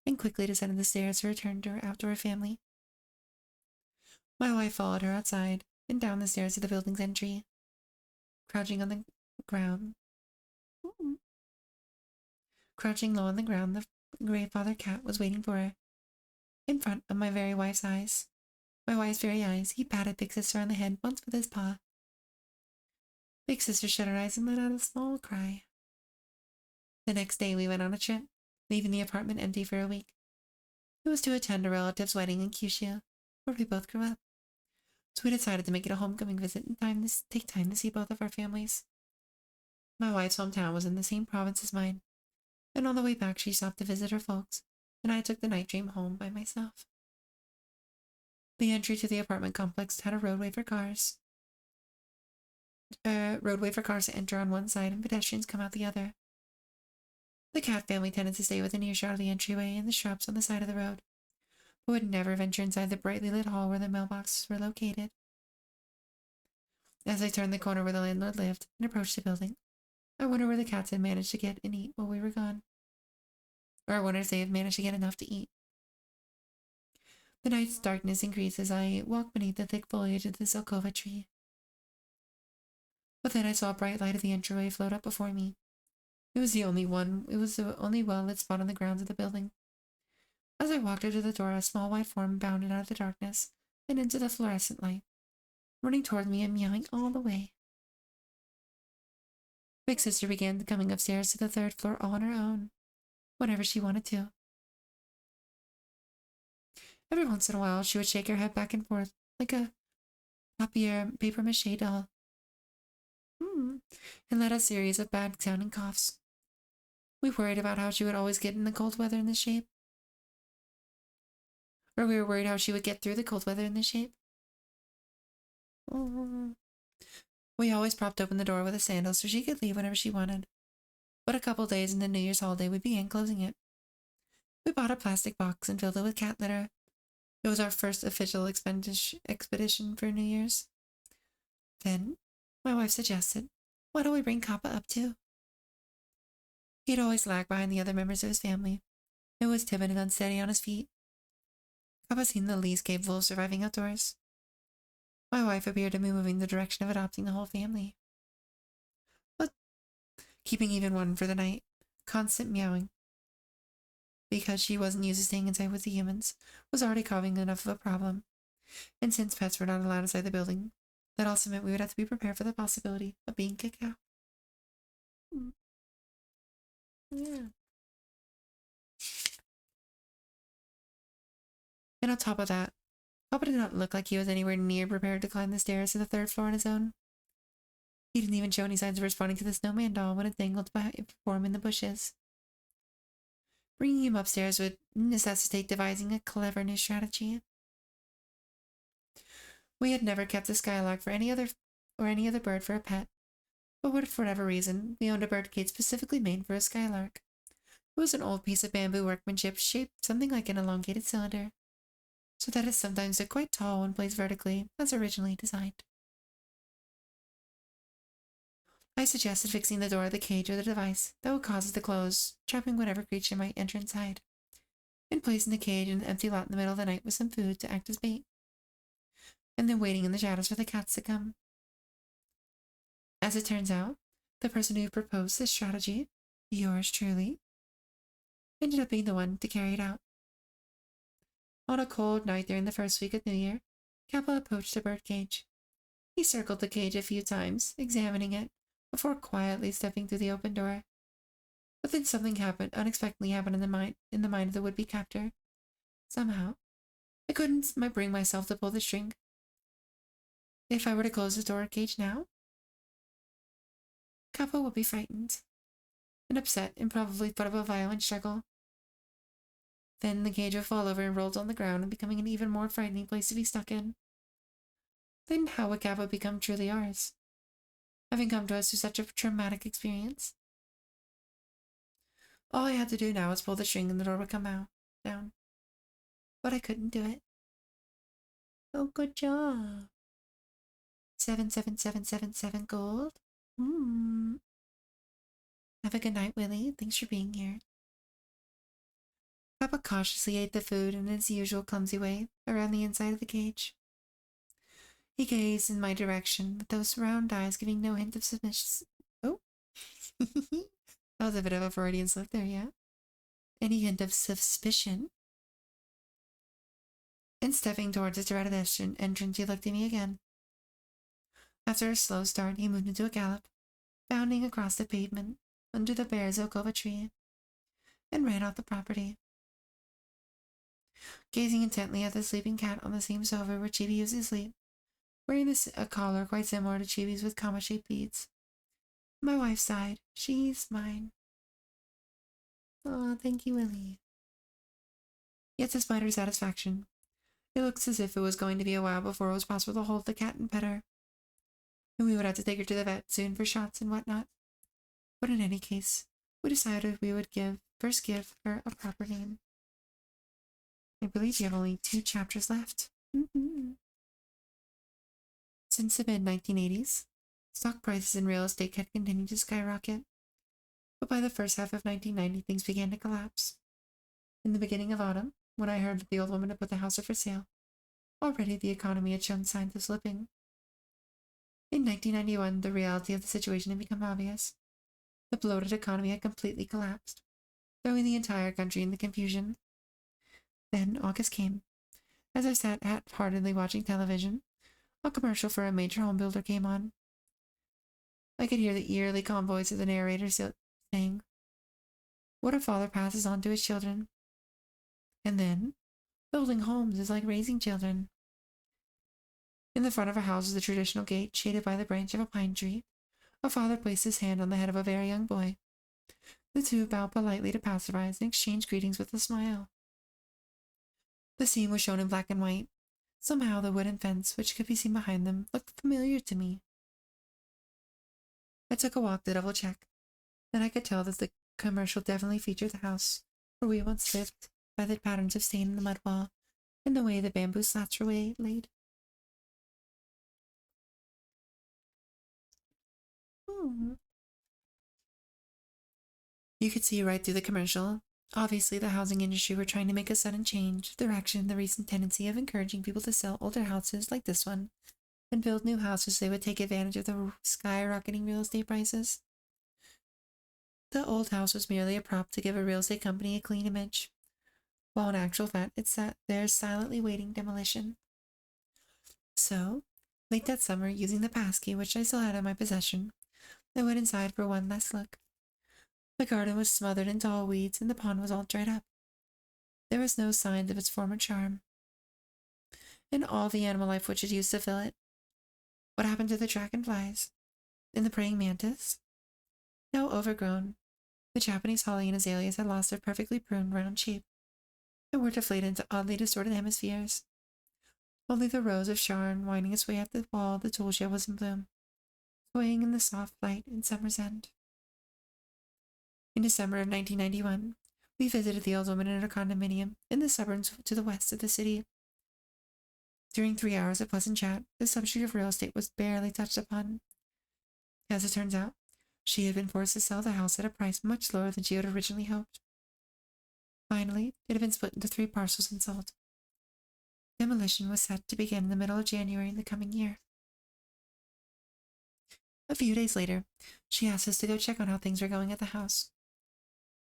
and quickly descended the stairs to return to her outdoor family. My wife followed her outside and down the stairs to the building's entry. Crouching on the ground, crouching low on the ground, the grandfather cat was waiting for her. In front of my wife's very eyes, he patted Big Sister on the head once with his paw. Big Sister shut her eyes and let out a small cry. The next day we went on a trip, leaving the apartment empty for a week. It was to attend a relative's wedding in Kyushu, where we both grew up. So we decided to make it a homecoming visit and take time to see both of our families. My wife's hometown was in the same province as mine, and on the way back she stopped to visit her folks, and I took the night train home by myself. The entry to the apartment complex had a roadway for cars to enter on one side and pedestrians come out the other. The cat family tended to stay within earshot of the entryway and the shrubs on the side of the road, but would never venture inside the brightly lit hall where the mailboxes were located. As I turned the corner where the landlord lived and approached the building, I wondered where the cats had managed to get and eat while we were gone. Or I wondered if they had managed to get enough to eat. The night's darkness increased as I walked beneath the thick foliage of the Zelkova tree. But then I saw a bright light of the entryway float up before me. It was the only well-lit spot on the grounds of the building. As I walked up to the door, a small white form bounded out of the darkness and into the fluorescent light, running toward me and meowing all the way. Big Sister began coming upstairs to the third floor all on her own, whenever she wanted to. Every once in a while, she would shake her head back and forth like a papier-mâché doll, and let a series of bad-sounding coughs. We worried about how she would always get in the cold weather in this shape. Or we were worried how she would get through the cold weather in this shape. We always propped open the door with a sandal so she could leave whenever she wanted. But a couple days into New Year's holiday, we began closing it. We bought a plastic box and filled it with cat litter. It was our first official expedition for New Year's. Then, my wife suggested, why don't we bring Kappa up too? He'd always lagged behind the other members of his family, and was timid and unsteady on his feet. Kappa seemed the least capable of surviving outdoors. My wife appeared to be moving in the direction of adopting the whole family. But keeping even one for the night, constant meowing, because she wasn't used to staying inside with the humans, was already causing enough of a problem. And since pets were not allowed inside the building, that also meant we would have to be prepared for the possibility of being kicked out. Yeah. And on top of that, Papa did not look like he was anywhere near prepared to climb the stairs to the third floor on his own. He didn't even show any signs of responding to the snowman doll when it dangled before him in the bushes. Bringing him upstairs would necessitate devising a clever new strategy. We had never kept a skylark for any other bird for a pet, but for whatever reason, we owned a bird cage specifically made for a skylark. It was an old piece of bamboo workmanship shaped something like an elongated cylinder, so that it sometimes looked quite tall when placed vertically, as originally designed. I suggested fixing the door of the cage with a device that would cause it to close, trapping whatever creature might enter inside, and placing the cage in an empty lot in the middle of the night with some food to act as bait, and then waiting in the shadows for the cats to come. As it turns out, the person who proposed this strategy, yours truly, ended up being the one to carry it out. On a cold night during the first week of New Year, Kappa approached the birdcage. He circled the cage a few times, examining it, before quietly stepping through the open door. But then something unexpectedly happened in the mind of the would-be captor. Somehow, I couldn't bring myself to pull the string. If I were to close the door cage now, Kappa would be frightened and upset and probably put up a violent struggle. Then the cage would fall over and roll on the ground, becoming an even more frightening place to be stuck in. then how a cat would become truly ours, having come to us through such a traumatic experience. All I had to do now was pull the string and the door would come out down. But I couldn't do it. Oh, good job. 77777 gold. Have a good night, Willie. Thanks for being here. Papa cautiously ate the food in his usual clumsy way around the inside of the cage. He gazed in my direction with those round eyes giving no hint of submission. Oh. That was a bit of a Freudian slip there, yeah? Any hint of suspicion? And stepping towards the direct entrance, he looked at me again. After a slow start, he moved into a gallop, bounding across the pavement under the bare oak of a tree, and ran off the property. Gazing intently at the sleeping cat on the same sofa where Chibi used to sleep, wearing a collar quite similar to Chibi's with comma-shaped beads. My wife sighed. She's mine. Aw, thank you, Willie. Yet despite her satisfaction, it looks as if it was going to be a while before it was possible to hold the cat and pet her. And we would have to take her to the vet soon for shots and whatnot. But in any case, we decided we would first give her a proper name. I believe you have only 2 chapters left. Since the mid-1980s, stock prices in real estate had continued to skyrocket. But by the first half of 1990, things began to collapse. In the beginning of autumn, when I heard that the old woman had put the house up for sale, already the economy had shown signs of slipping. In 1991, the reality of the situation had become obvious. The bloated economy had completely collapsed, throwing the entire country into confusion. Then August came. As I sat half-heartedly watching television, a commercial for a major home builder came on. I could hear the eerily calm voice of the narrator saying, "What a father passes on to his children." And then, building homes is like raising children. In the front of a house was the traditional gate, shaded by the branch of a pine tree. A father placed his hand on the head of a very young boy. The two bowed politely to passersby and exchanged greetings with a smile. The scene was shown in black and white. Somehow the wooden fence, which could be seen behind them, looked familiar to me. I took a walk to double-check. Then I could tell that the commercial definitely featured the house where we once lived, by the patterns of stain in the mud wall and the way the bamboo slats were laid. You could see right through the commercial. Obviously, the housing industry were trying to make a sudden change, direction in the recent tendency of encouraging people to sell older houses like this one and build new houses so they would take advantage of the skyrocketing real estate prices. The old house was merely a prop to give a real estate company a clean image, while in actual fact it sat there silently waiting demolition. So, late that summer, using the passkey which I still had in my possession, I went inside for one last look. The garden was smothered in tall weeds, and the pond was all dried up. There was no sign of its former charm, and all the animal life which had used to fill it. What happened to the dragonflies? And the praying mantis? Now overgrown, the Japanese holly and azaleas had lost their perfectly pruned round shape, and were deflated into oddly distorted hemispheres. Only the rose of Sharon, winding its way up the wall of the tool shed, was in bloom, swaying in the soft light in summer's end. In December of 1991, we visited the old woman in her condominium in the suburbs to the west of the city. During 3 hours of pleasant chat, the subject of real estate was barely touched upon. As it turns out, she had been forced to sell the house at a price much lower than she had originally hoped. Finally, it had been split into 3 parcels and sold. Demolition was set to begin in the middle of January in the coming year. A few days later, she asked us to go check on how things were going at the house.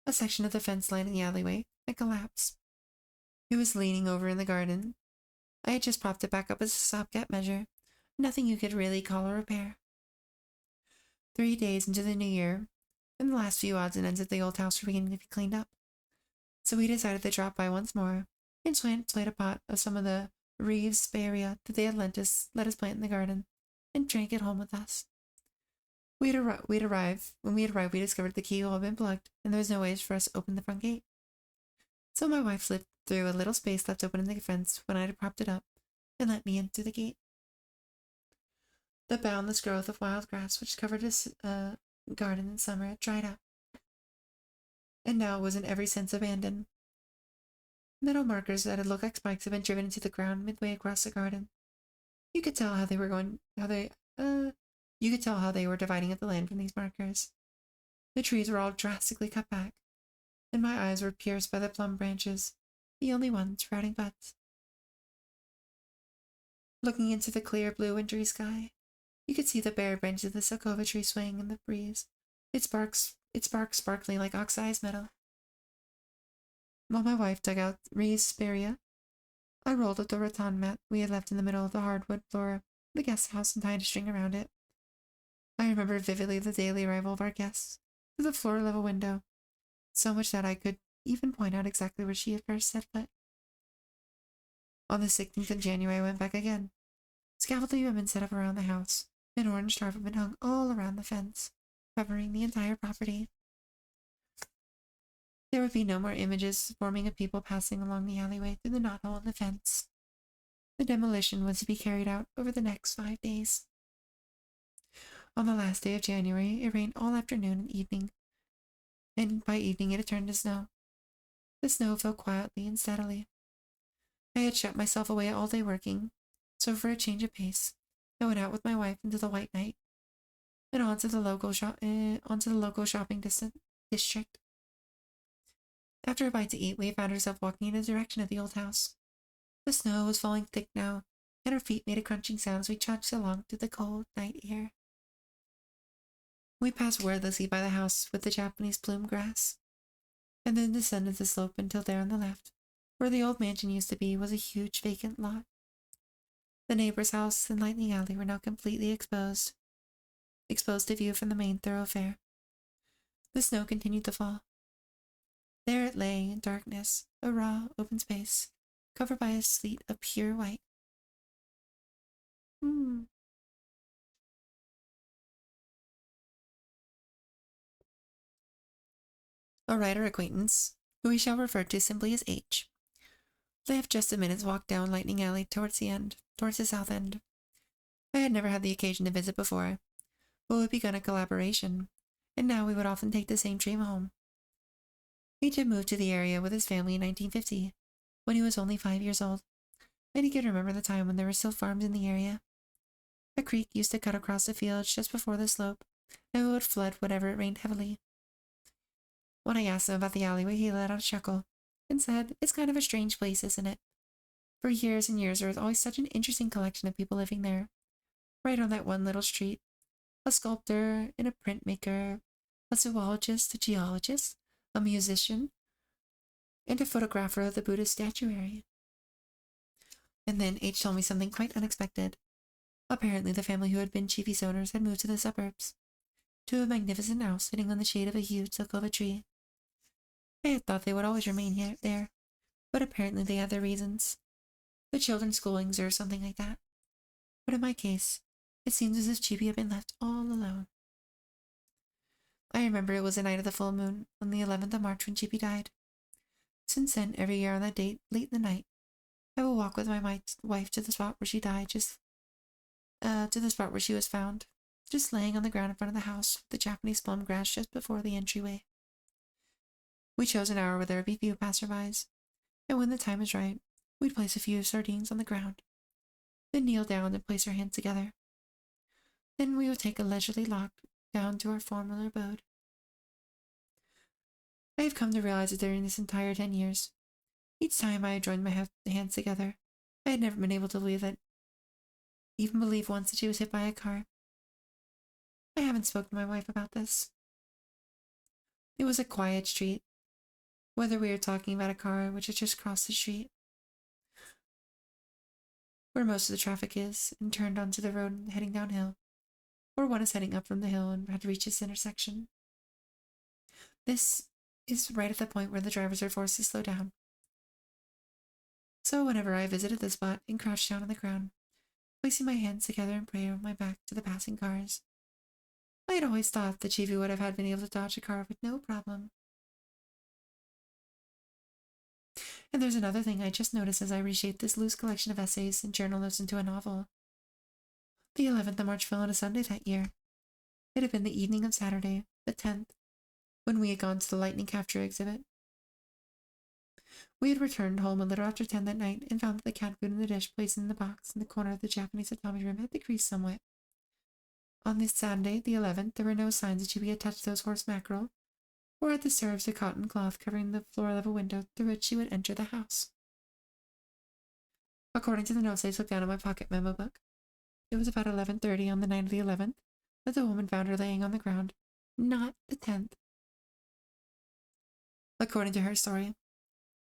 A section of the fence line in the alleyway had collapsed. It was leaning over in the garden. I had just propped it back up as a stopgap measure. Nothing you could really call a repair. 3 days into the new year, and the last few odds and ends of the old house were beginning to be cleaned up. So we decided to drop by once more and transplant a pot of some of the Reeves Speyeria that they had let us plant in the garden, and drank it home with us. When we arrived, we discovered the keyhole had been plugged, and there was no way for us to open the front gate. So my wife slipped through a little space left open in the fence when I had propped it up, and let me in through the gate. The boundless growth of wild grass which covered his garden in summer had dried up, and now was in every sense abandoned. Metal markers that had looked like spikes had been driven into the ground midway across the garden. You could tell how they were you could tell how they were dividing up the land from these markers. The trees were all drastically cut back, and my eyes were pierced by the plum branches, the only ones sprouting buds. Looking into the clear blue wintry sky, you could see the bare branches of the Silkova tree swaying in the breeze, its bark sparkling like oxidized metal. While my wife dug out raised speria, I rolled up the rattan mat we had left in the middle of the hardwood floor of the guest house and tied a string around it. I remember vividly the daily arrival of our guests through the floor-level window, so much that I could even point out exactly where she had first set foot. On the 16th of January, I went back again. Scaffolding had been set up around the house, and orange tarp had been hung all around the fence, covering the entire property. There would be no more images forming of people passing along the alleyway through the knothole in the fence. The demolition was to be carried out over the next 5 days. On the last day of January, it rained all afternoon and evening, and by evening it had turned to snow. The snow fell quietly and steadily. I had shut myself away all day working, so for a change of pace, I went out with my wife into the white night, and onto the local shopping district. After a bite to eat, we found ourselves walking in the direction of the old house. The snow was falling thick now, and our feet made a crunching sound as we trudged along through the cold night air. We passed wordlessly by the house with the Japanese plume grass, and then descended the slope until there on the left, where the old mansion used to be, was a huge vacant lot. The neighbor's house and Lightning Alley were now completely exposed to view from the main thoroughfare. The snow continued to fall. There it lay in darkness, a raw, open space, covered by a sleet of pure white. A writer acquaintance, who we shall refer to simply as H, lived just a minute's walk down Lightning Alley towards the south end. I had never had the occasion to visit before, but we had begun a collaboration, and now we would often take the same train home. H had moved to the area with his family in 1950, when he was only 5 years old, and he could remember the time when there were still farms in the area. A creek used to cut across the fields just before the slope, and would flood whenever it rained heavily. When I asked him about the alleyway, he let out a chuckle and said, "It's kind of a strange place, isn't it? For years and years there was always such an interesting collection of people living there, right on that one little street. A sculptor and a printmaker, a zoologist, a geologist, a musician, and a photographer of the Buddhist statuary." And then H told me something quite unexpected. Apparently the family who had been Chiefy's owners had moved to the suburbs, to a magnificent house sitting on the shade of a huge Silkova tree. I had thought they would always remain there, but apparently they had their reasons. The children's schoolings or something like that. But in my case, it seems as if Chiefy had been left all alone. I remember it was the night of the full moon, on the 11th of March when Chiefy died. Since then, every year on that date, late in the night, I will walk with my wife to the spot where she died, to the spot where she was found, just laying on the ground in front of the house with the Japanese plum grass just before the entryway. We chose an hour where there would be few passerbys, and when the time was right, we'd place a few sardines on the ground, then kneel down and place our hands together. Then we would take a leisurely walk down to our former abode. I have come to realize that during this entire 10 years, each time I had joined my hands together, I had never been able to believe once that she was hit by a car. I haven't spoken to my wife about this. It was a quiet street, whether we were talking about a car which had just crossed the street, where most of the traffic is, and turned onto the road heading downhill, or one is heading up from the hill and had reached its intersection. This is right at the point where the drivers are forced to slow down. So whenever I visited the spot and crouched down on the ground, placing my hands together in prayer with my back to the passing cars, I had always thought that Chiefy would have been able to dodge a car with no problem. And there's another thing I just noticed as I reshaped this loose collection of essays and journal notes into a novel. The 11th of March fell on a Sunday that year. It had been the evening of Saturday, the 10th, when we had gone to the lightning capture exhibit. We had returned home a little after 10 that night and found that the cat food in the dish placed in the box in the corner of the Japanese Tommy's room had decreased somewhat. On this Saturday, the 11th, there were no signs that Chibi had touched those horse mackerel, or had disturbed the cotton cloth covering the floor-level window through which she would enter the house. According to the notes I took down in my pocket memo book, it was about 11:30 on the night of the 11th that the woman found her laying on the ground, not the 10th. According to her story,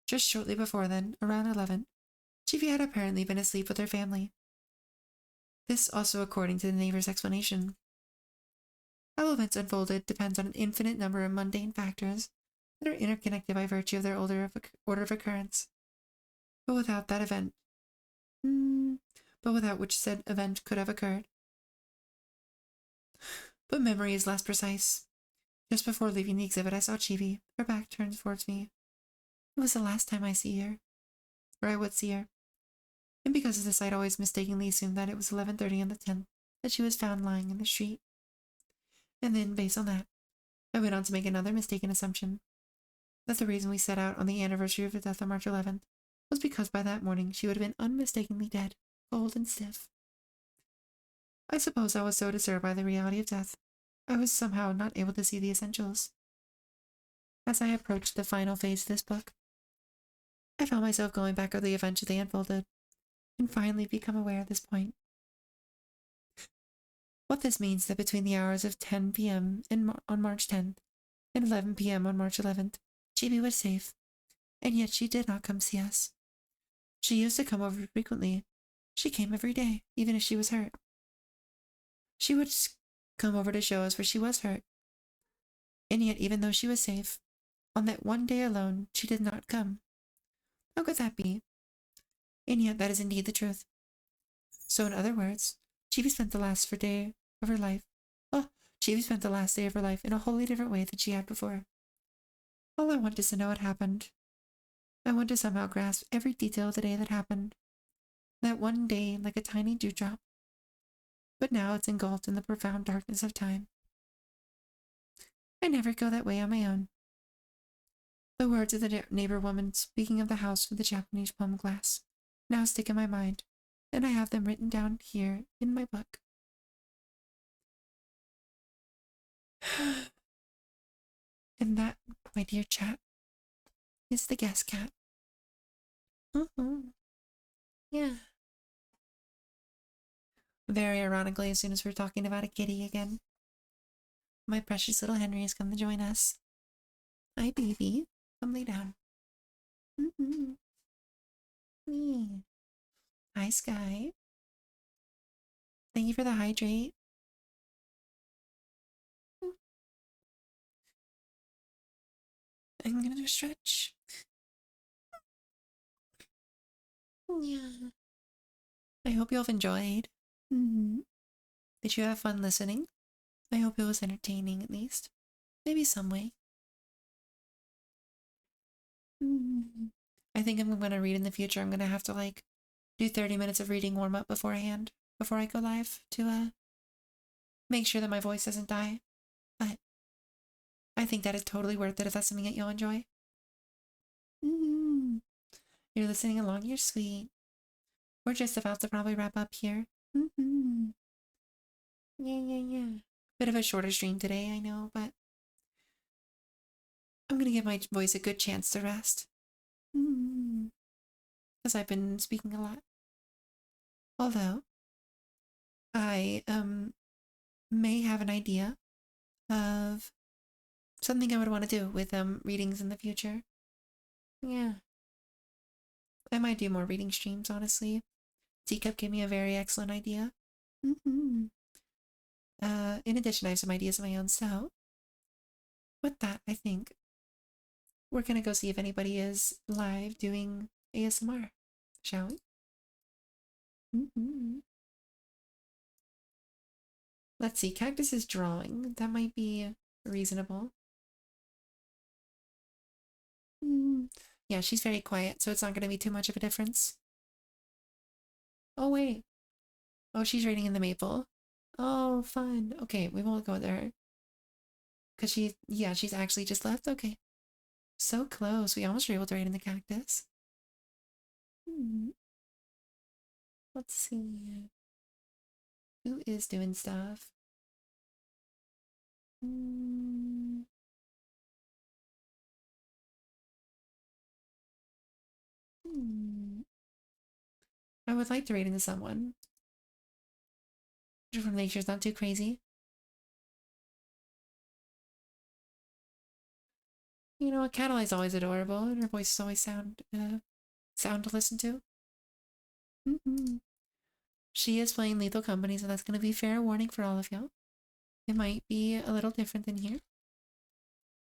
just shortly before then, around 11, Chibi had apparently been asleep with her family. This also according to the neighbor's explanation. How events unfolded depends on an infinite number of mundane factors that are interconnected by virtue of their order of occurrence. But without which said event could have occurred. But memory is less precise. Just before leaving the exhibit, I saw Chibi, her back turned towards me. It was the last time I would see her. And because of this, I'd always mistakenly assumed that it was 11:30 on the 10th that she was found lying in the street. And then, based on that, I went on to make another mistaken assumption, that the reason we set out on the anniversary of the death of March 11th was because by that morning she would have been unmistakably dead, cold and stiff. I suppose I was so disturbed by the reality of death, I was somehow not able to see the essentials. As I approached the final phase of this book, I found myself going back over the events as they unfolded, and finally become aware at this point. What this means that between the hours of 10 p.m. on March 10th and 11 p.m. on March 11th, Chibi was safe, and yet she did not come see us. She used to come over frequently. She came every day, even if she was hurt. She would come over to show us where she was hurt. And yet, even though she was safe, on that one day alone, she did not come. How could that be? And yet, that is indeed the truth. So, in other words, Chibi spent the last day of her life. Chibi spent the last day of her life in a wholly different way than she had before. All I want is to know what happened. I want to somehow grasp every detail of the day that happened. That one day like a tiny dewdrop. But now it's engulfed in the profound darkness of time. I never go that way on my own. The words of the neighbor woman speaking of the house with the Japanese plum glass now stick in my mind, and I have them written down here in my book. And that, my dear chat, is the guest cat. Yeah. Very ironically, as soon as we're talking about a kitty again, my precious little Henry has come to join us. Hi, baby. Come lay down. Hi, Sky. Thank you for the hydrate. I'm gonna do a stretch. Yeah. I hope you all enjoyed. Did you have fun listening? I hope it was entertaining at least. Maybe some way. I think I'm gonna read in the future. I'm gonna have to do 30 minutes of reading warm up beforehand before I go live to make sure that my voice doesn't die. But I think that is totally worth it if that's something that you'll enjoy. You're listening along, you're sweet. We're just about to probably wrap up here. Yeah. Bit of a shorter stream today, I know, but I'm gonna give my voice a good chance to rest. Because I've been speaking a lot. Although, I may have an idea of something I would want to do with readings in the future. Yeah. I might do more reading streams, honestly. Teacup gave me a very excellent idea. In addition, I have some ideas of my own, so with that, I think we're gonna go see if anybody is live doing ASMR, shall we? Let's see, Cactus is drawing. That might be reasonable. Yeah, she's very quiet, so it's not gonna be too much of a difference. Oh, wait. Oh, she's raiding in the maple. Oh, fun. Okay, we won't go there. Because yeah, she's actually just left. Okay. So close. We almost were able to raid in the cactus. Hmm. Let's see. Who is doing stuff? Hmm. Hmm. I would like to raid into someone. Just want to make sure it's not too crazy. You know, Cataly's always adorable, and her voice is always sound to listen to. Mm-hmm. She is playing Lethal Company, so that's going to be fair warning for all of y'all. It might be a little different than here.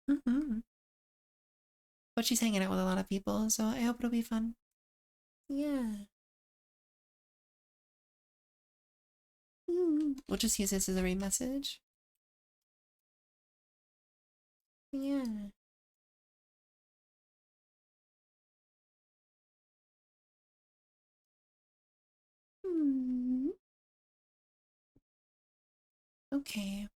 Mm-hmm. But she's hanging out with a lot of people, so I hope it'll be fun. Yeah. We'll just use this as a raid message. Yeah. Hmm. Okay.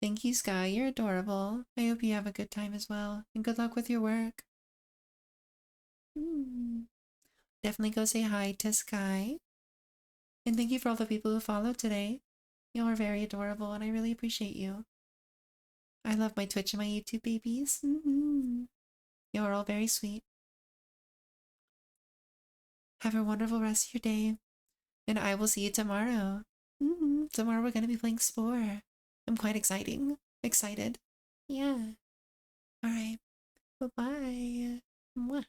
Thank you, Sky. You're adorable. I hope you have a good time as well, and good luck with your work. Hmm. Definitely go say hi to Sky. And thank you for all the people who followed today. You are very adorable, and I really appreciate you. I love my Twitch and my YouTube babies. You are all very sweet. Have a wonderful rest of your day, and I will see you tomorrow. Tomorrow we're going to be playing Spore. I'm quite excited. Yeah. All right. Bye-bye. Mwah.